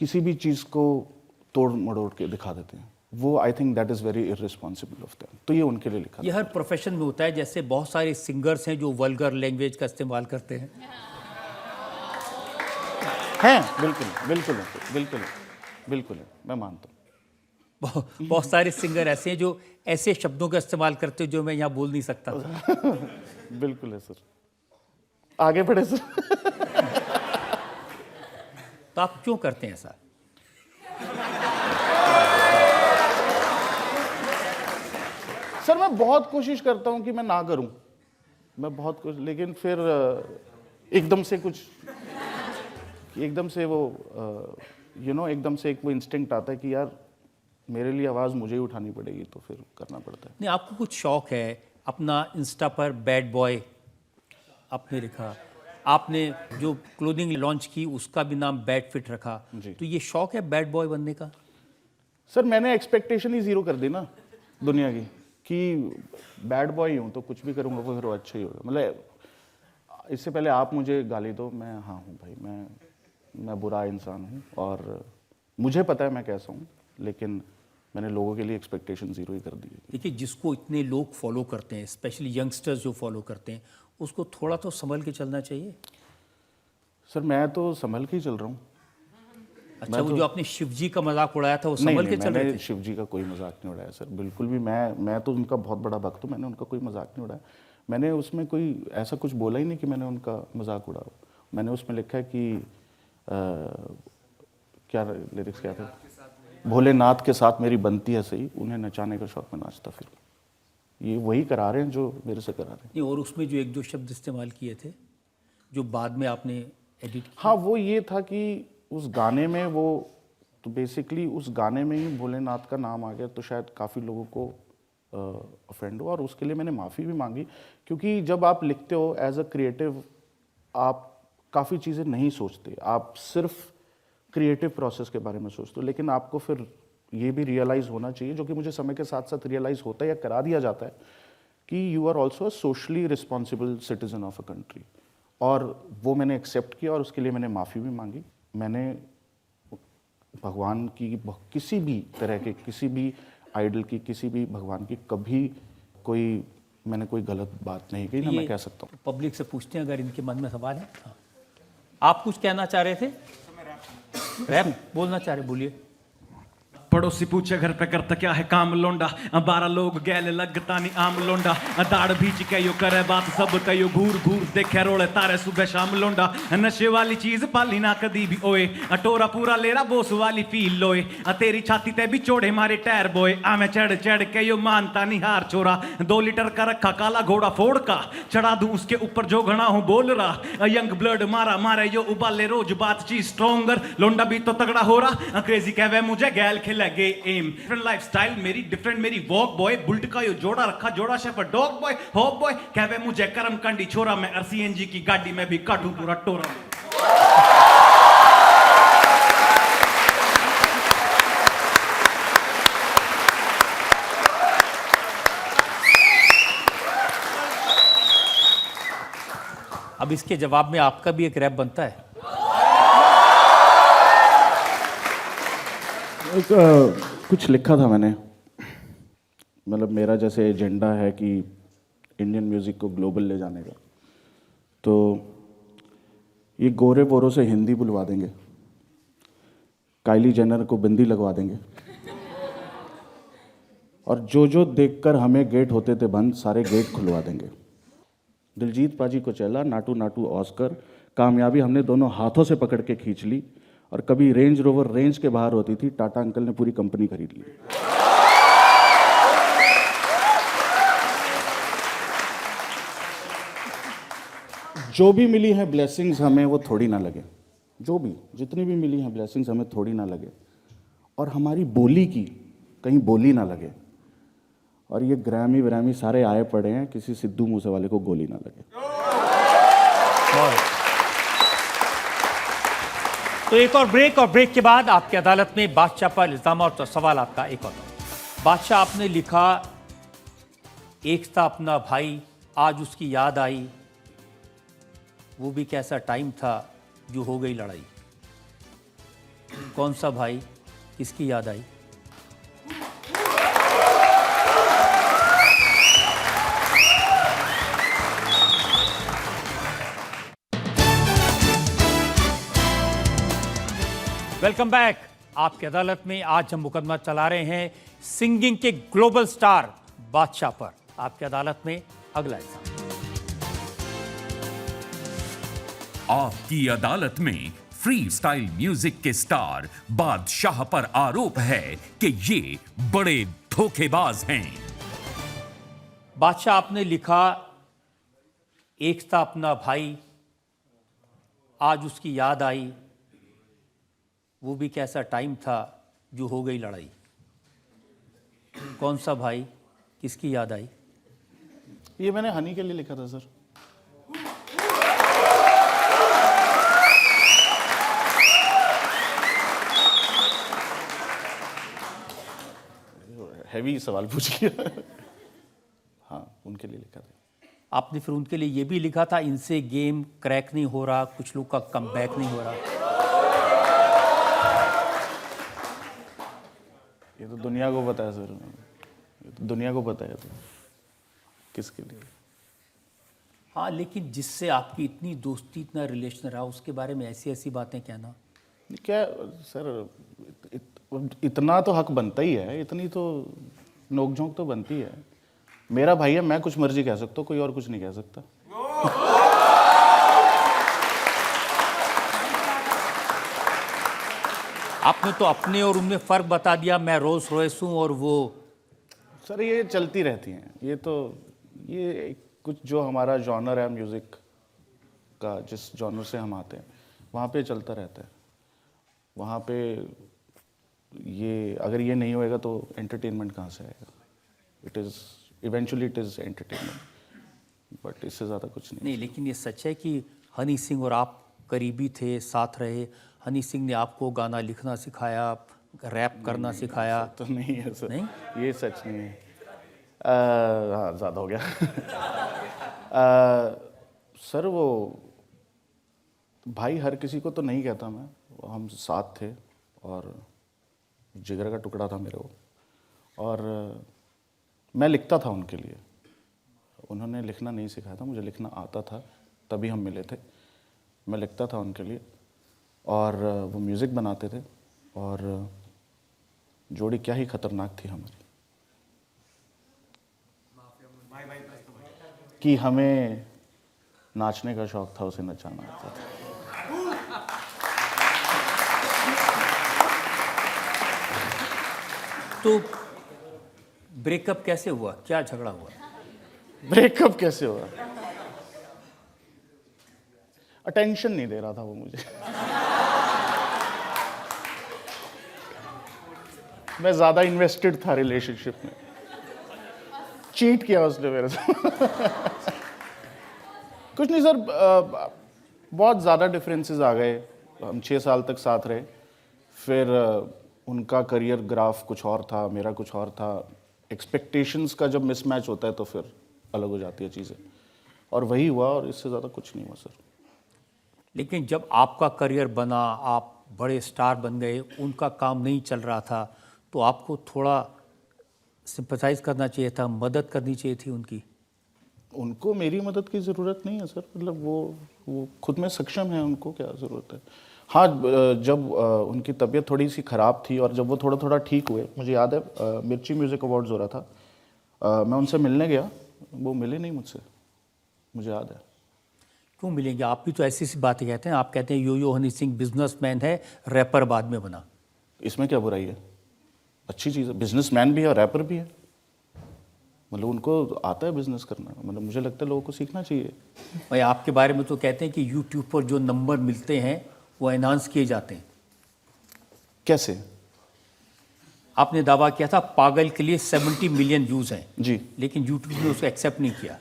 Speaker 4: किसी भी चीज़ को तोड़ मड़ोड़ के दिखा देते हैं। वो I think that is very irresponsible of them. तो ये उनके लिए लिखा।
Speaker 2: ये हर प्रोफेशन में होता है, जैसे बहुत सारे सिंगर्स हैं जो वल्गर लैंग्वेज का इस्तेमाल करते हैं।
Speaker 4: बिल्कुल है, मैं मानता हूँ।
Speaker 2: बहुत सारे सिंगर ऐसे हैं जो ऐसे शब्दों का इस्तेमाल करते हैं जो मैं यहाँ बोल नहीं सकता था।
Speaker 4: बिल्कुल है सर, आगे बढ़े सर।
Speaker 2: तो आप क्यों करते हैं ऐसा?
Speaker 4: सर मैं बहुत कोशिश करता हूं कि मैं ना करूं, मैं बहुत कुछ, लेकिन फिर एकदम से वो एकदम से एक वो इंस्टिंक्ट आता है कि यार मेरे लिए आवाज़ मुझे ही उठानी पड़ेगी, तो फिर करना पड़ता है।
Speaker 2: नहीं, आपको कुछ शौक है, अपना इंस्टा पर बैड बॉय आपने लिखा, आपने जो क्लोथिंग लॉन्च की उसका भी नाम बैड फिट रखा, तो ये शौक है बैड बॉय बनने का?
Speaker 4: सर मैंने एक्सपेक्टेशन ही ज़ीरो कर दी ना दुनिया की, कि बैड बॉय हूँ तो कुछ भी करूँगा वो फिर अच्छा ही होगा। मतलब इससे पहले आप मुझे गाली दो, मैं हाँ हूँ भाई, मैं बुरा इंसान हूँ, और मुझे पता है मैं कैसा हूँ, लेकिन मैंने लोगों के लिए एक्सपेक्टेशन ज़ीरो ही कर दी है।
Speaker 2: देखिए जिसको इतने लोग फॉलो करते हैं, स्पेशली यंगस्टर्स जो फॉलो करते हैं, उसको थोड़ा तो संभल के चलना चाहिए।
Speaker 4: सर मैं तो संभल के ही चल रहा हूँ।
Speaker 2: अच्छा वो जो आपने शिव जी का मजाक उड़ाया था वो संभल के चल रहे थे?
Speaker 4: शिव जी का कोई मजाक नहीं उड़ाया सर, बिल्कुल भी। मैं तो उनका बहुत बड़ा भक्त हूँ, मैंने उनका कोई मजाक नहीं उड़ाया। मैंने उसमें कोई ऐसा कुछ बोला ही नहीं कि मैंने उनका मजाक उड़ाया। मैंने उसमें लिखा है कि क्या लिरिक्स क्या थे, भोलेनाथ के साथ मेरी बनती है सही, उन्हें नचाने का शौक में नाचता फिर। ये वही करा रहे हैं जो मेरे से करा रहे हैं।
Speaker 2: नहीं, और उसमें जो एक दो शब्द इस्तेमाल किए थे जो बाद में आपने एडिट किया।
Speaker 4: हाँ, वो ये था कि उस गाने में वो, तो बेसिकली उस गाने में ही भोलेनाथ का नाम आ गया, तो शायद काफ़ी लोगों को ऑफेंड हुआ, और उसके लिए मैंने माफ़ी भी मांगी। क्योंकि जब आप लिखते हो एज अ क्रिएटिव, आप काफ़ी चीज़ें नहीं सोचते, आप सिर्फ क्रिएटिव प्रोसेस के बारे में सोचते हो, लेकिन आपको फिर ये भी रियलाइज़ होना चाहिए, जो कि मुझे समय के साथ साथ रियलाइज़ होता है या करा दिया जाता है, कि you are also a socially responsible citizen of a country. और वो मैंने एक्सेप्ट किया और उसके लिए मैंने माफ़ी भी मांगी। मैंने भगवान की किसी भी तरह के, किसी भी आइडल की, किसी भी भगवान की कभी मैंने कोई गलत बात नहीं की, ना मैं कह सकता हूँ।
Speaker 2: पब्लिक से पूछते हैं अगर इनके मन में सवाल है। हाँ। आप कुछ कहना चाह रहे थे? रैप बोलना चाह रहे, बोलिए।
Speaker 6: पड़ोसी पूछे घर पे करता क्या है काम लोंडा, 12 लोग गैल लगता नहीं आम लोंडा, दाढ़ भीच के यो करे बात सब कयो, घूर घूर देखे रोले तारे सुबह शाम लोंडा, नशे वाली चीज पाली ना कदी भी ओए, टोरा पूरा लेरा बोस वाली फील लोए, तेरी छाती ते भी चोड़े मारे टायर बोए, मैं चढ़ चढ़ के यो मानता नहीं हार छोरा, 2 लीटर का रखा काला घोड़ा फोड़ का, चढ़ा दूं उसके ऊपर जो घना हूं बोल रहा, यंग ब्लड मारा मारे यो उबाले रोज बात चीज स्ट्रोंगर, लोंडा भी तो तगड़ा हो रहा, क्रेजी कहवे मुझे गैल खिल लगे एम, डिफरेंट लाइफस्टाइल मेरी डिफरेंट, मेरी वॉक बॉय, बुल्ट का यो जोड़ा रखा जोड़ा शेफर डॉग बॉय, होप बॉय कहवे मुझे करम कंडी छोरा, मैं RCNG की गाड़ी में भी काटूं पूरा टोरा।
Speaker 2: अब इसके जवाब में आपका भी एक रैप बनता है।
Speaker 4: कुछ लिखा था मैंने, मतलब मेरा जैसे एजेंडा है कि इंडियन म्यूज़िक को ग्लोबल ले जाने का, तो ये गोरे बोरों से हिंदी बुलवा देंगे, काइली जेनर को बिंदी लगवा देंगे, और जो देखकर हमें गेट होते थे बंद, सारे गेट खुलवा देंगे। दिलजीत पाजी को चला नाटू नाटू ऑस्कर, कामयाबी हमने दोनों हाथों से पकड़ के खींच ली, और कभी रेंज रोवर रेंज के बाहर होती थी, टाटा अंकल ने पूरी कंपनी खरीद ली। जो भी मिली है ब्लेसिंग्स हमें वो थोड़ी ना लगे, जो भी जितनी भी मिली हैं ब्लेसिंग्स हमें थोड़ी ना लगे, और हमारी बोली की कहीं बोली ना लगे, और ये ग्रैमी व्रैमी सारे आए पड़े हैं, किसी सिद्धू मूसेवाले को गोली ना लगे।
Speaker 2: तो एक और ब्रेक के बाद आपकी अदालत में बादशाह पर इल्जाम और सवाल आपका एक और। बादशाह, आपने लिखा एक था अपना भाई, आज उसकी याद आई, वो भी कैसा टाइम था जो हो गई लड़ाई। कौन सा भाई, किसकी याद आई? Welcome back. आपकी अदालत में आज हम मुकदमा चला रहे हैं सिंगिंग के ग्लोबल स्टार बादशाह पर। आपकी अदालत में अगला एग्जाम।
Speaker 5: आपकी अदालत में फ्री स्टाइल म्यूजिक के स्टार बादशाह पर आरोप है कि ये बड़े धोखेबाज हैं।
Speaker 2: बादशाह, आपने लिखा एक था अपना भाई, आज उसकी याद आई, वो भी कैसा टाइम था जो हो गई लड़ाई। कौन सा भाई, किसकी याद आई?
Speaker 4: ये मैंने हनी के लिए लिखा था सर। हैवी सवाल पूछ लिया। हाँ, उनके लिए लिखा था।
Speaker 2: आपने फिर उनके लिए ये भी लिखा था इनसे गेम क्रैक नहीं हो रहा, कुछ लोग का कमबैक नहीं हो रहा।
Speaker 4: ये तो दुनिया को पता है सर, ये तो दुनिया को पता है तो किसके लिए।
Speaker 2: हाँ, लेकिन जिससे आपकी इतनी दोस्ती, इतना रिलेशन रहा, उसके बारे में ऐसी ऐसी बातें कहना।
Speaker 4: क्या सर, इतना तो हक बनता ही है, इतनी तो नोकझोंक तो बनती है। मेरा भाई है, मैं कुछ मर्जी कह सकता हूँ, कोई और कुछ नहीं कह सकता।
Speaker 2: आपने तो अपने और उनमें फ़र्क बता दिया, मैं रोल्स रॉयस हूँ और वो।
Speaker 4: सर ये चलती रहती हैं, ये कुछ जो हमारा जॉनर है म्यूज़िक का, जिस जॉनर से हम आते हैं वहाँ पे चलता रहता है। वहाँ पे ये अगर ये नहीं होएगा तो एंटरटेनमेंट कहाँ से आएगा? Eventually it is entertainment, but इससे ज़्यादा कुछ नहीं।
Speaker 2: नहीं, लेकिन ये सच है कि हनी सिंह और आप करीबी थे, साथ रहे। हनी सिंह ने आपको गाना लिखना सिखाया, रैप करना सिखाया।
Speaker 4: तो नहीं है सर,
Speaker 2: नहीं?
Speaker 4: ये सच नहीं है। हाँ, ज़्यादा हो गया। सर वो भाई हर किसी को तो नहीं कहता मैं, हम साथ थे और जिगर का टुकड़ा था मेरे को, और मैं लिखता था उनके लिए। उन्होंने लिखना नहीं सिखाया था, मुझे लिखना आता था, तभी हम मिले थे। मैं लिखता था उनके लिए और वो म्यूज़िक बनाते थे, और जोड़ी क्या ही खतरनाक थी हमारी कि हमें नाचने का शौक था, उसे नचाना आता था।
Speaker 2: तो ब्रेकअप कैसे हुआ, क्या झगड़ा हुआ?
Speaker 4: ब्रेकअप कैसे हुआ? अटेंशन नहीं दे रहा था वो मुझे। मैं ज्यादा इन्वेस्टेड था रिलेशनशिप में। चीट किया उसने मेरे साथ। कुछ नहीं सर, बहुत ज़्यादा डिफरेंसेस आ गए। हम 6 साल तक साथ रहे, फिर उनका करियर ग्राफ कुछ और था, मेरा कुछ और था। एक्सपेक्टेशंस का जब मिसमैच होता है तो फिर अलग हो जाती है चीज़ें, और वही हुआ, और इससे ज़्यादा कुछ नहीं हुआ सर।
Speaker 2: लेकिन जब आपका करियर बना, आप बड़े स्टार बन गए, उनका काम नहीं चल रहा था, तो आपको थोड़ा सिंपथाइज करना चाहिए था, मदद करनी चाहिए थी उनकी।
Speaker 4: उनको मेरी मदद की ज़रूरत नहीं है सर, मतलब वो खुद में सक्षम है, उनको क्या ज़रूरत है। हाँ, जब उनकी तबीयत थोड़ी सी ख़राब थी और जब वो थोड़ा थोड़ा ठीक हुए, मुझे याद है मिर्ची म्यूज़िक अवार्ड्स हो रहा था, मैं उनसे मिलने गया, वो मिले नहीं मुझसे, मुझे याद है।
Speaker 2: क्यों मिलेंगे? आप भी तो ऐसी सी बातें कहते हैं। आप कहते हैं यो हनी सिंह बिजनेसमैन है, रैपर बाद में बना।
Speaker 4: इसमें क्या बुराई है? अच्छी चीज़ है, बिजनेसमैन भी है और रैपर भी है, मतलब उनको आता है बिजनेस करना। मतलब मुझे लगता है लोगों को सीखना चाहिए।
Speaker 2: भाई आपके बारे में तो कहते हैं कि यूट्यूब पर जो नंबर मिलते हैं वो एनहांस किए जाते हैं।
Speaker 4: कैसे?
Speaker 2: आपने दावा किया था पागल के लिए 70 मिलियन व्यूज़ हैं
Speaker 4: जी।
Speaker 2: लेकिन यूट्यूब ने उसको एक्सेप्ट नहीं किया।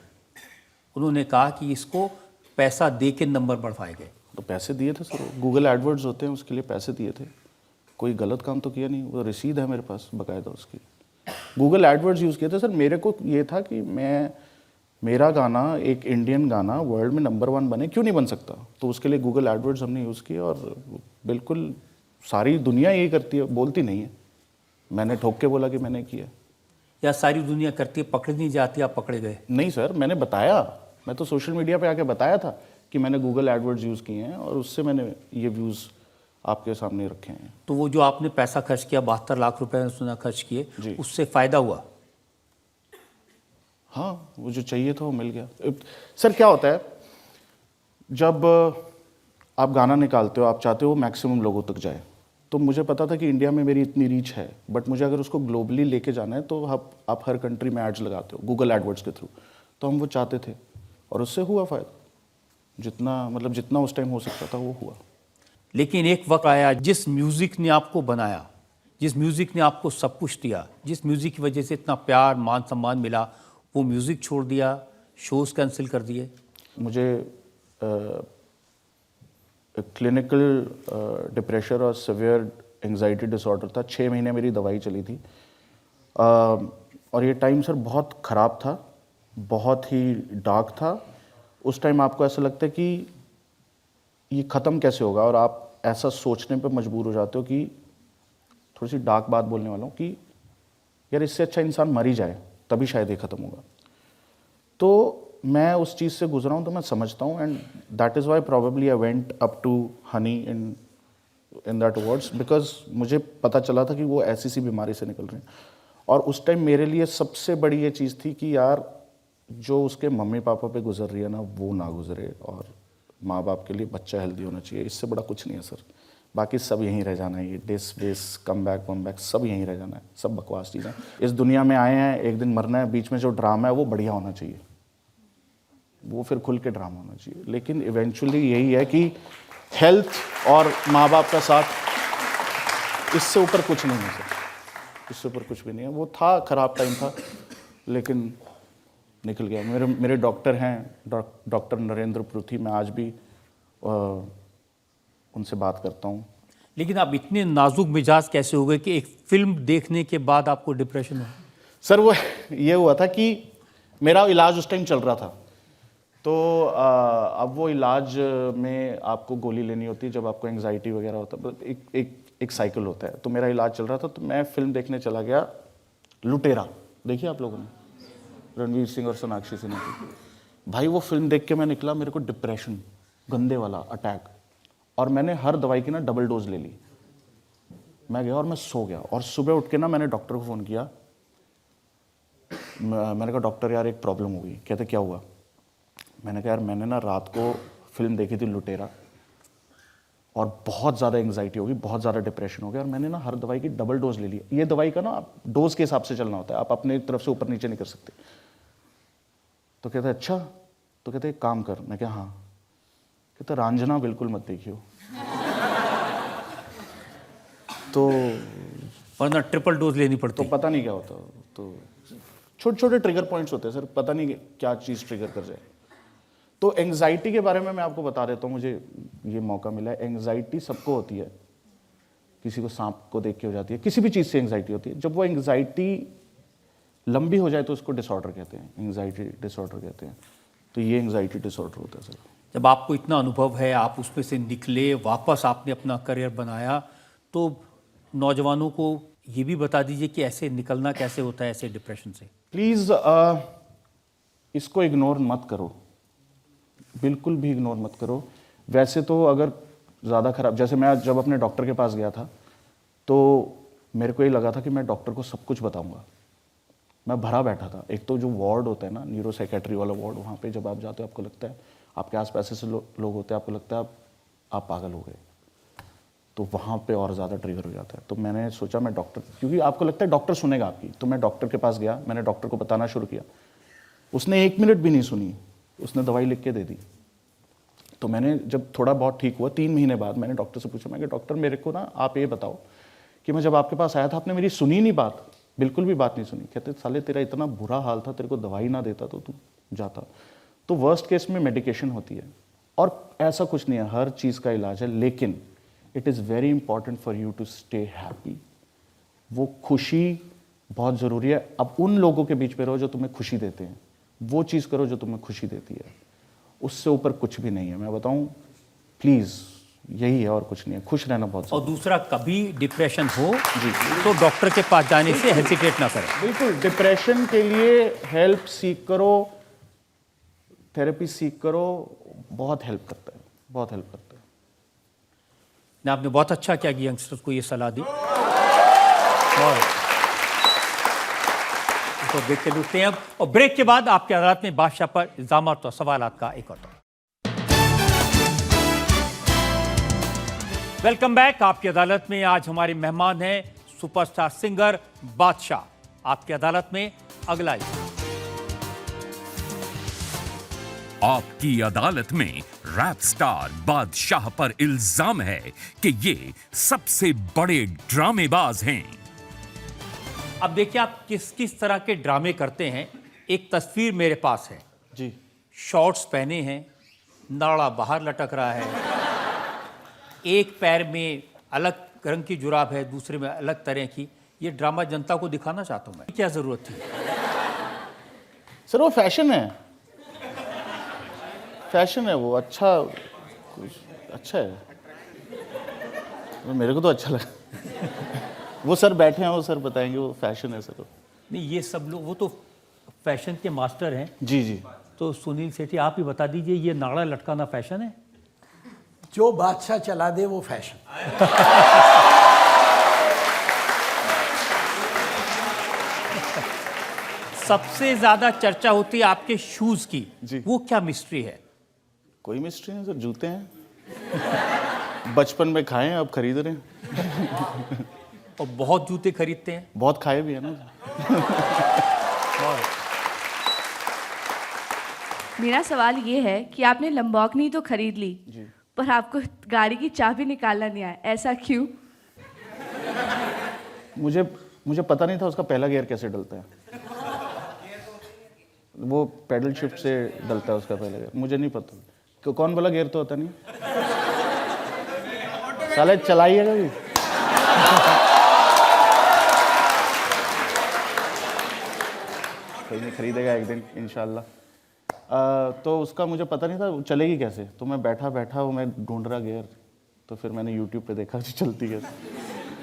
Speaker 2: उन्होंने कहा कि इसको पैसा दे के नंबर बढ़वाए गए।
Speaker 4: तो पैसे दिए थे सर, गूगल एडवर्ड्स होते हैं, उसके लिए पैसे दिए थे। कोई गलत काम तो किया नहीं, वो रसीद है मेरे पास बाकायदा उसकी। गूगल एडवर्ड्स यूज़ किए थे सर। मेरे को ये था कि मेरा गाना, एक इंडियन गाना वर्ल्ड में नंबर 1 बने, क्यों नहीं बन सकता? तो उसके लिए गूगल एडवर्ड्स हमने यूज़ किए, और बिल्कुल सारी दुनिया यही करती है, बोलती नहीं है। मैंने ठोक के बोला कि मैंने किया।
Speaker 2: या सारी दुनिया करती है, पकड़ी नहीं जाती, आप पकड़े गए?
Speaker 4: नहीं सर, मैंने बताया, मैं तो सोशल मीडिया पे आके बताया था कि मैंने गूगल एडवर्ड्स यूज़ किए हैं, और उससे मैंने ये व्यूज़ आपके सामने रखे हैं।
Speaker 2: तो वो जो आपने पैसा खर्च किया, 72 लाख रुपए सुना खर्च किए, उससे फ़ायदा हुआ?
Speaker 4: हाँ, वो जो चाहिए था वो मिल गया। सर क्या होता है, जब आप गाना निकालते हो, आप चाहते हो मैक्सिमम लोगों तक जाए। तो मुझे पता था कि इंडिया में मेरी इतनी रीच है, बट मुझे अगर उसको ग्लोबली लेके जाना है तो आप हर कंट्री में एड्स लगाते हो गूगल एडवर्ड्स के थ्रू। तो हम वो चाहते थे, और उससे हुआ फ़ायदा। जितना उस टाइम हो सकता था वो हुआ।
Speaker 2: लेकिन एक वक्त आया, जिस म्यूज़िक ने आपको बनाया, जिस म्यूज़िक ने आपको सब कुछ दिया, जिस म्यूज़िक की वजह से इतना प्यार मान सम्मान मिला, वो म्यूज़िक छोड़ दिया, शोज़ कैंसिल कर दिए।
Speaker 4: मुझे क्लिनिकल डिप्रेशन और सीवियर एंजाइटी डिसऑर्डर था। 6 महीने मेरी दवाई चली थी, और ये टाइम सर बहुत ख़राब था, बहुत ही डार्क था। उस टाइम आपको ऐसा लगता है कि ये ख़त्म कैसे होगा, और आप ऐसा सोचने पे मजबूर हो जाते हो कि, थोड़ी सी डार्क बात बोलने वाला हूँ, कि यार इससे अच्छा इंसान मर ही जाए, तभी शायद ये ख़त्म होगा। तो मैं उस चीज़ से गुजरा हूँ, तो मैं समझता हूँ, and that is why probably I went up to honey in that awards, because मुझे पता चला था कि वो ऐसी सी बीमारी से निकल रहे हैं। और उस टाइम मेरे लिए सबसे बड़ी ये चीज़ थी कि यार जो उसके मम्मी पापा पे गुजर रही है ना, वो ना गुजरे, और माँ बाप के लिए बच्चा हेल्दी होना चाहिए। इससे बड़ा कुछ नहीं है सर। बाकी सब यहीं रह जाना है, ये डिस बेस कम बैक सब यहीं रह जाना है, सब बकवास चीज़ें। इस दुनिया में आए हैं, एक दिन मरना है, बीच में जो ड्रामा है वो बढ़िया होना चाहिए, वो फिर खुल के ड्रामा होना चाहिए। लेकिन इवेंचुअली यही है कि हेल्थ और माँ बाप का साथ, इससे ऊपर कुछ नहीं है सर, इससे ऊपर कुछ भी नहीं है। वो था, खराब टाइम था, लेकिन निकल गया। मेरे डॉक्टर हैं, डॉक्टर नरेंद्र पृथ्वी, मैं आज भी उनसे बात करता हूँ।
Speaker 2: लेकिन आप इतने नाजुक मिजाज कैसे हो गए कि एक फिल्म देखने के बाद आपको डिप्रेशन हो?
Speaker 4: सर वो ये हुआ था कि मेरा इलाज उस टाइम चल रहा था, तो अब वो इलाज में आपको गोली लेनी होती है जब आपको एंग्जाइटी वगैरह होता है, एक साइकिल होता है। तो मेरा इलाज चल रहा था, तो मैं फिल्म देखने चला गया लुटेरा, देखिए आप लोगों ने, रणवीर सिंह और सोनाक्षी सिन्हा की। भाई वो फिल्म देख के मैं निकला, मेरे को डिप्रेशन गंदे वाला अटैक, और मैंने हर दवाई की ना डबल डोज ले ली। मैं गया और मैं सो गया, और सुबह उठ के ना मैंने डॉक्टर को फ़ोन किया। मैंने कहा डॉक्टर यार एक प्रॉब्लम हो गई। कहते क्या हुआ? मैंने कहा यार मैंने ना रात को फिल्म देखी थी लुटेरा, और बहुत ज़्यादा एंग्जाइटी हो गई, बहुत ज़्यादा डिप्रेशन हो गया, और मैंने ना हर दवाई की डबल डोज ले ली। ये दवाई का ना आप डोज के हिसाब से चलना होता है, आप अपने तरफ से ऊपर नीचे नहीं कर सकते। तो कहते अच्छा, तो कहते एक काम कर। मैं क्या? हाँ। कहते रांझना बिल्कुल मत देखियो। तो
Speaker 2: वरना ट्रिपल डोज लेनी पड़ती।
Speaker 4: तो पता नहीं क्या होता, तो छोटे छोटे ट्रिगर पॉइंट्स होते हैं सर, पता नहीं क्या चीज़ ट्रिगर कर जाए। तो एंग्जाइटी के बारे में मैं आपको बता देता हूँ, मुझे ये मौका मिला है। एंग्जाइटी सबको होती है, किसी को सांप को देख के हो जाती है, किसी भी चीज़ से एंग्जाइटी होती है। जब वो एंग्जाइटी लंबी हो जाए तो उसको डिसऑर्डर कहते हैं, एंग्जाइटी डिसऑर्डर कहते हैं। तो ये एंग्जाइटी डिसऑर्डर होता है सर।
Speaker 2: जब आपको इतना अनुभव है, आप उसमें से निकले, वापस आपने अपना करियर बनाया, तो नौजवानों को ये भी बता दीजिए कि ऐसे निकलना कैसे होता है ऐसे डिप्रेशन से।
Speaker 4: प्लीज़ इसको इग्नोर मत करो, बिल्कुल भी इग्नोर मत करो। वैसे तो अगर ज़्यादा खराब, जैसे मैं जब अपने डॉक्टर के पास गया था, तो मेरे को ये लगा था कि मैं डॉक्टर को सब कुछ बताऊंगा। मैं भरा बैठा था। एक तो जो वार्ड होता है ना, न्यूरो साइकेट्री वाला वार्ड, वहाँ पे जब आप जाते हो आपको लगता है आपके आसपास ऐसे लोग होते हैं, आपको लगता है आप पागल हो गए, तो वहाँ पे और ज़्यादा ट्रिगर हो जाता है। तो मैंने सोचा मैं डॉक्टर, क्योंकि आपको लगता है डॉक्टर सुनेगा आपकी, तो मैं डॉक्टर के पास गया, मैंने डॉक्टर को बताना शुरू किया। उसने 1 मिनट भी नहीं सुनी, उसने दवाई लिख के दे दी। तो मैंने जब थोड़ा बहुत ठीक हुआ, 3 महीने बाद मैंने डॉक्टर से पूछा, मैं कि डॉक्टर मेरे को ना आप ये बताओ कि मैं जब आपके पास आया था आपने मेरी सुनी नहीं बात, बिल्कुल भी बात नहीं सुनी। कहते साले तेरा इतना बुरा हाल था, तेरे को दवाई ना देता तो तू जाता। तो वर्स्ट केस में मेडिकेशन होती है, और ऐसा कुछ नहीं है, हर चीज़ का इलाज है, लेकिन it is very important for you to stay happy. वो खुशी बहुत ज़रूरी है। अब उन लोगों के बीच में रहो जो तुम्हें खुशी देते हैं, वो चीज़ करो जो तुम्हें खुशी देती है, उससे ऊपर कुछ भी नहीं है। मैं बताऊं, प्लीज़ यही है और कुछ नहीं है, खुश रहना बहुत।
Speaker 2: और दूसरा, कभी डिप्रेशन हो जी तो डॉक्टर के पास जाने से हेजिटेट ना करें।
Speaker 4: बिल्कुल, डिप्रेशन के लिए हेल्प सीख करो, थेरेपी सीख करो, बहुत हेल्प करता है, बहुत हेल्प करता है।
Speaker 2: आपने बहुत अच्छा किया कि यंगस्टर्स को ये सलाह दी। और तो देख के रुकते हैं अब, और ब्रेक के बाद आपकी अदालत में बादशाह पर इल्जाम और सवालात का एक और दौर। Welcome back. आपकी अदालत में आज हमारे मेहमान हैं सुपरस्टार सिंगर बादशाह। आपकी अदालत में अगला
Speaker 5: आपकी अदालत में रैप स्टार बादशाह पर इल्जाम है कि ये सबसे बड़े ड्रामेबाज हैं।
Speaker 2: अब देखिए आप किस किस तरह के ड्रामे करते हैं। एक तस्वीर मेरे पास है
Speaker 4: जी,
Speaker 2: शॉर्ट्स पहने हैं, नाड़ा बाहर लटक रहा है, एक पैर में अलग रंग की जुराब है, दूसरे में अलग तरह की। ये ड्रामा जनता को दिखाना चाहता हूं मैं। क्या जरूरत थी?
Speaker 4: सर वो फैशन है, फैशन है वो। अच्छा है, मेरे को तो अच्छा लगा। वो सर बैठे हैं, वो सर बताएंगे, वो फैशन है सर।
Speaker 2: नहीं, ये सब लोग वो तो फैशन के मास्टर हैं।
Speaker 4: जी जी।
Speaker 2: तो सुनील सेठी आप ही बता दीजिए, ये नाड़ा लटकाना फैशन है?
Speaker 3: जो बादशाह चला दे वो फैशन।
Speaker 2: सबसे ज्यादा चर्चा होती है आपके शूज की
Speaker 4: जी।
Speaker 2: वो क्या मिस्ट्री है?
Speaker 4: कोई मिस्ट्री नहीं सर, जूते हैं। बचपन में खाए हैं, अब खरीद रहे हैं।
Speaker 2: और बहुत जूते खरीदते हैं।
Speaker 4: बहुत खाए भी है ना।
Speaker 8: मेरा सवाल ये है कि आपने लंबोर्गिनी तो खरीद ली पर आपको गाड़ी की चाबी निकालना नहीं आया, ऐसा क्यों?
Speaker 4: मुझे पता नहीं था उसका पहला गियर कैसे डलता है। वो पैडल शिफ्ट से डलता है उसका पहला गियर, मुझे नहीं पता। कौन वाला गियर तो होता नहीं। साले चलाइएगा भी। कोई नहीं, खरीदेगा एक दिन इंशाल्लाह। तो उसका मुझे पता नहीं था चलेगी कैसे, तो मैं बैठा वो मैं ढूंढ रहा गियर, तो फिर मैंने यूट्यूब पे देखा कि चलती कैसे,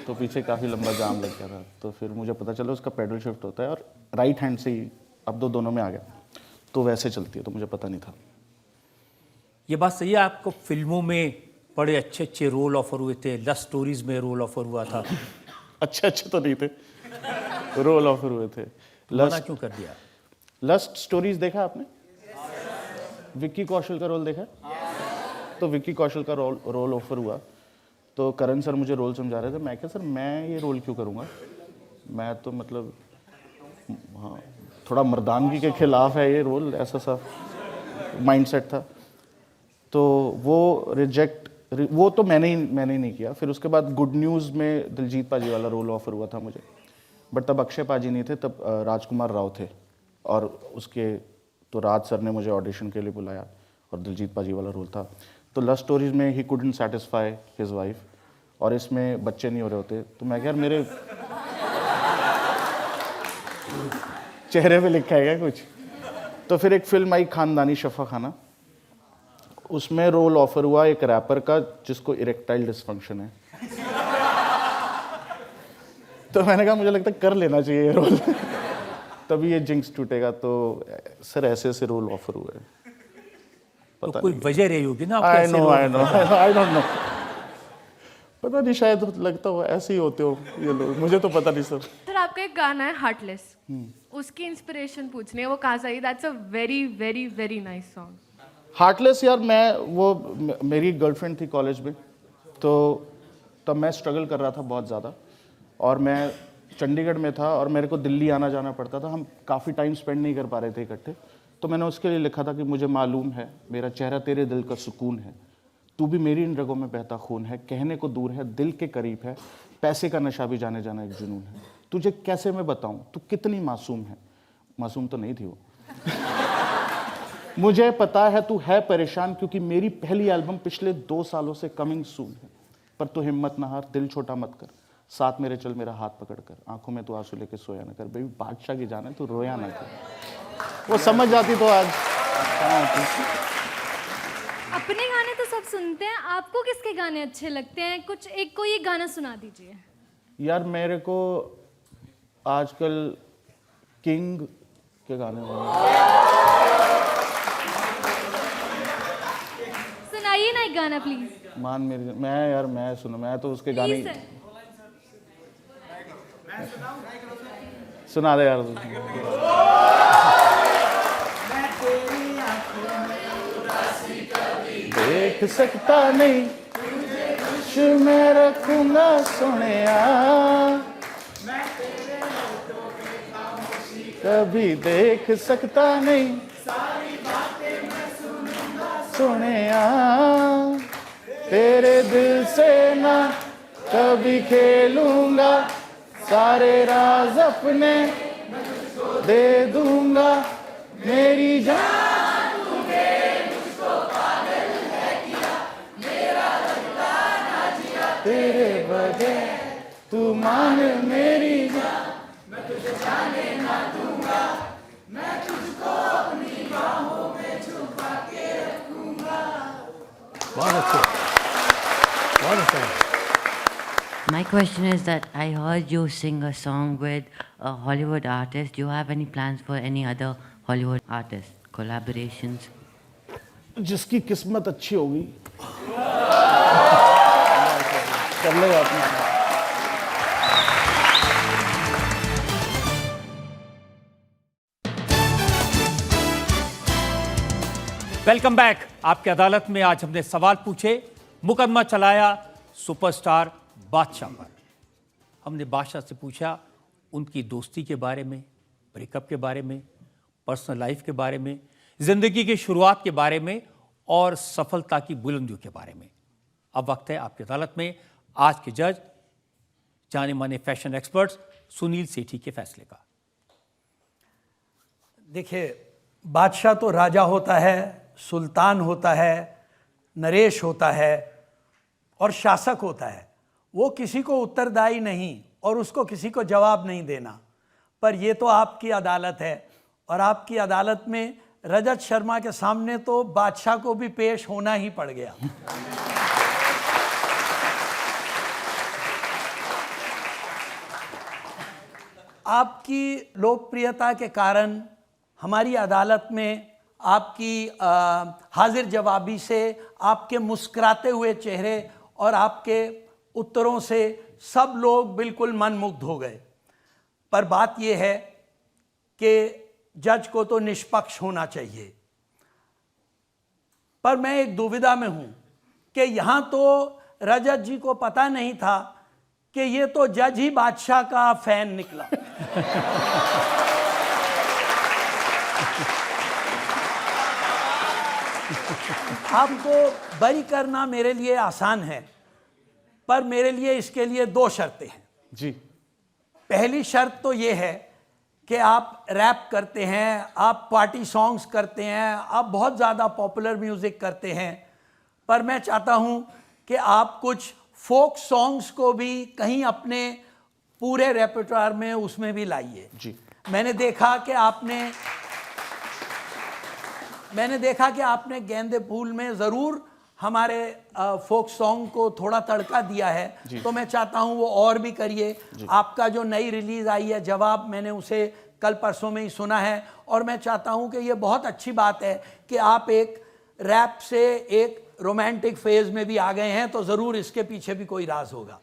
Speaker 4: तो पीछे काफ़ी लंबा जाम लग गया था। तो फिर मुझे पता चला उसका पेडल शिफ्ट होता है और राइट हैंड से ही, अब तो दोनों में आ गया, तो वैसे चलती है, तो मुझे पता नहीं था।
Speaker 2: ये बात सही है, आपको फिल्मों में बड़े अच्छे अच्छे रोल ऑफर हुए थे, लव स्टोरीज में रोल ऑफर हुआ था।
Speaker 4: अच्छे तो नहीं थे, रोल ऑफर हुए थे।
Speaker 2: मना क्यों कर दिया?
Speaker 4: लस्ट स्टोरीज देखा आपने? विक्की कौशल का रोल देखा? तो विक्की कौशल का रोल ऑफर हुआ, तो करण सर मुझे रोल समझा रहे थे। मैं क्या सर, मैं ये रोल क्यों करूँगा, मैं तो मतलब हाँ थोड़ा मर्दानगी के खिलाफ है ये रोल, ऐसा सा माइंडसेट था। तो वो तो मैंने ही नहीं किया। फिर उसके बाद गुड न्यूज़ में दिलजीत पाजी वाला रोल ऑफर हुआ था मुझे, बट तब अक्षय पाजी नहीं थे, तब राजकुमार राव थे, और उसके तो राज सर ने मुझे ऑडिशन के लिए बुलाया और दिलजीत पाजी वाला रोल था। तो लव स्टोरीज में he couldn't satisfy his wife, और इसमें बच्चे नहीं हो रहे होते, तो मैं क्या मेरे चेहरे पे लिखा है क्या कुछ। तो फिर एक फिल्म आई खानदानी शफा खाना, उसमें रोल ऑफर हुआ एक रैपर का जिसको इरेक्टाइल डिसफंक्शन है। तो मैंने कहा मुझे लगता है कर लेना चाहिए ये रोल, तभी ये जिंक्स टूटेगा। तो सर ऐसे रोल ऑफर हुए।
Speaker 2: तो कोई वजह रही होगी ना?
Speaker 4: आई डोंट नो, पता नहीं, शायद लगता हो ऐसे ही होते हो ये लोग, मुझे तो पता नहीं सर।
Speaker 8: सर आपका एक गाना है हार्टलेस, उसकी इंस्पिरेशन पूछनी है, वो कहाँ से आई? That's a very very very nice song.
Speaker 4: Heartless यार, मेरी गर्लफ्रेंड थी कॉलेज में, तो तब मैं स्ट्रगल कर रहा था बहुत ज़्यादा, और मैं चंडीगढ़ में था और मेरे को दिल्ली आना जाना पड़ता था, हम काफ़ी टाइम स्पेंड नहीं कर पा रहे थे इकट्ठे। तो मैंने उसके लिए लिखा था कि मुझे मालूम है मेरा चेहरा तेरे दिल का सुकून है, तू भी मेरी इन रगों में बहता खून है, कहने को दूर है दिल के करीब है, पैसे का नशा भी जाने जाना एक जुनून है, तुझे कैसे मैं बताऊं तू कितनी मासूम है। मासूम तो नहीं थी वो। मुझे पता है तू है परेशान क्योंकि मेरी पहली एल्बम पिछले 2 सालों से कमिंग सून है, पर तू हिम्मत ना हार, दिल छोटा मत कर, साथ मेरे चल मेरा हाथ पकड़ कर, आंखों में तू आंसू लेके सोया ना कर, बेबी बादशाह की जान है तू रोया ना कर। वो समझ जाती तो आज
Speaker 9: अपने गाने तो सब सुनते हैं, आपको किसके गाने अच्छे लगते हैं? कोई एक गाना सुना दीजिए।
Speaker 4: यार मेरे को आजकल किंग के गाने
Speaker 9: सुनाइए ना एक गाना प्लीज।
Speaker 4: मान मेरी, मैं तो उसके गाने सुना दे यार। देख सकता नहीं तुझे मैं रखूंगा सोनिया, कभी देख सकता नहीं सोनिया, तेरे दिल से ना कभी खेलूंगा, सारे राज अपने दे दूंगा, मेरी जान तेरे बगैर तू मान मेरी जान, मैं तुझे जाने ना दूंगा, मैं तुझको अपनी बाहों में छुपा के रखूंगा।
Speaker 3: बहुत अच्छे, बहुत अच्छा।
Speaker 10: My question is that I heard you sing a song with a Hollywood artist. Do you have any plans for any other Hollywood artist collaborations?
Speaker 4: जिसकी किस्मत अच्छी होगी कर लेगा अपना।
Speaker 2: Welcome back. आपकी अदालत में आज हमने सवाल पूछे मुकदमा चलाया सुपरस्टार बादशाह पर। हमने बादशाह से पूछा उनकी दोस्ती के बारे में, ब्रेकअप के बारे में, पर्सनल लाइफ के बारे में, जिंदगी की शुरुआत के बारे में और सफलता की बुलंदियों के बारे में। अब वक्त है आपकी अदालत में आज के जज जाने माने फैशन एक्सपर्ट्स सुनील सेठी के फैसले का।
Speaker 3: देखिए, बादशाह तो राजा होता है, सुल्तान होता है, नरेश होता है और शासक होता है। वो किसी को उत्तरदायी नहीं और उसको किसी को जवाब नहीं देना। पर ये तो आपकी अदालत है और आपकी अदालत में रजत शर्मा के सामने तो बादशाह को भी पेश होना ही पड़ गया। आपकी लोकप्रियता के कारण हमारी अदालत में आपकी हाजिर जवाबी से, आपके मुस्कुराते हुए चेहरे और आपके उत्तरों से सब लोग बिल्कुल मनमुग्ध हो गए। पर बात यह है कि जज को तो निष्पक्ष होना चाहिए। पर मैं एक दुविधा में हूं कि यहां तो रजत जी को पता नहीं था कि ये तो जज ही बादशाह का फैन निकला। आपको बरी करना मेरे लिए आसान है, पर मेरे लिए इसके लिए 2 शर्तें हैं।
Speaker 4: जी।
Speaker 3: पहली शर्त तो ये है कि आप रैप करते हैं, आप पार्टी सॉन्ग्स करते हैं, आप बहुत ज़्यादा पॉपुलर म्यूज़िक करते हैं, पर मैं चाहता हूँ कि आप कुछ फोक सॉन्ग्स को भी कहीं अपने पूरे रेpertoire में उसमें भी लाइए।
Speaker 4: जी।
Speaker 3: मैंने देखा कि आपने गेंदे फूल में ज़रूर हमारे फोक सॉन्ग को थोड़ा तड़का दिया है, तो मैं चाहता हूं वो और भी करिए। आपका जो नई रिलीज़ आई है जवाब, मैंने उसे कल परसों में ही सुना है और मैं चाहता हूं कि ये बहुत अच्छी बात है कि आप एक रैप से एक रोमांटिक फेज में भी आ गए हैं, तो ज़रूर इसके पीछे भी कोई राज होगा।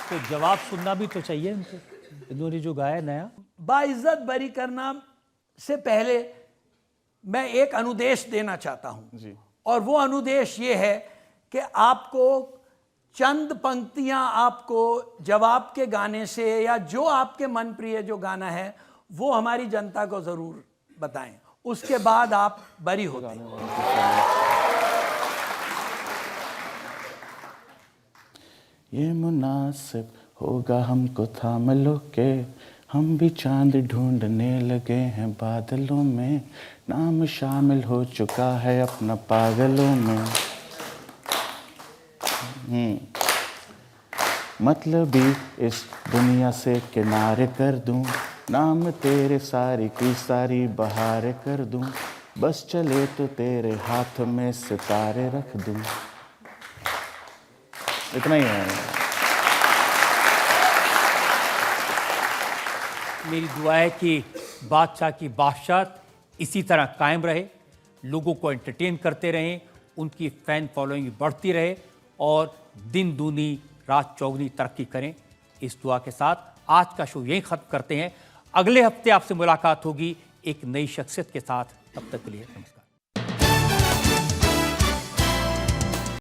Speaker 2: तो जवाब सुनना भी तो चाहिए उनको, इन्होंने जो गाया नया।
Speaker 3: बाइज्जत बरी करना से पहले मैं एक अनुदेश देना चाहता हूं
Speaker 4: जी।
Speaker 3: और वो अनुदेश ये है कि आपको चंद पंक्तियां आपको जवाब के गाने से या जो आपके मन प्रिय जो गाना है वो हमारी जनता को ज़रूर बताएं, उसके बाद आप बरी होते हैं।
Speaker 4: ये मुनासिब होगा हमको थाम लो के, हम भी चांद ढूंढने लगे हैं बादलों में, नाम शामिल हो चुका है अपना पागलों में। मतलबी इस दुनिया से किनारे कर दूं, नाम तेरे सारी की सारी बहारें कर दूं, बस चले तो तेरे हाथ में सितारे रख दूं। इतना ही है।
Speaker 2: मेरी दुआ है कि बादशाह की बादशाहत इसी तरह कायम रहे, लोगों को एंटरटेन करते रहें, उनकी फ़ैन फॉलोइंग बढ़ती रहे और दिन दूनी रात चौगनी तरक्की करें। इस दुआ के साथ आज का शो यहीं ख़त्म करते हैं। अगले हफ्ते आपसे मुलाकात होगी एक नई शख्सियत के साथ। तब तक के लिए नमस्कार।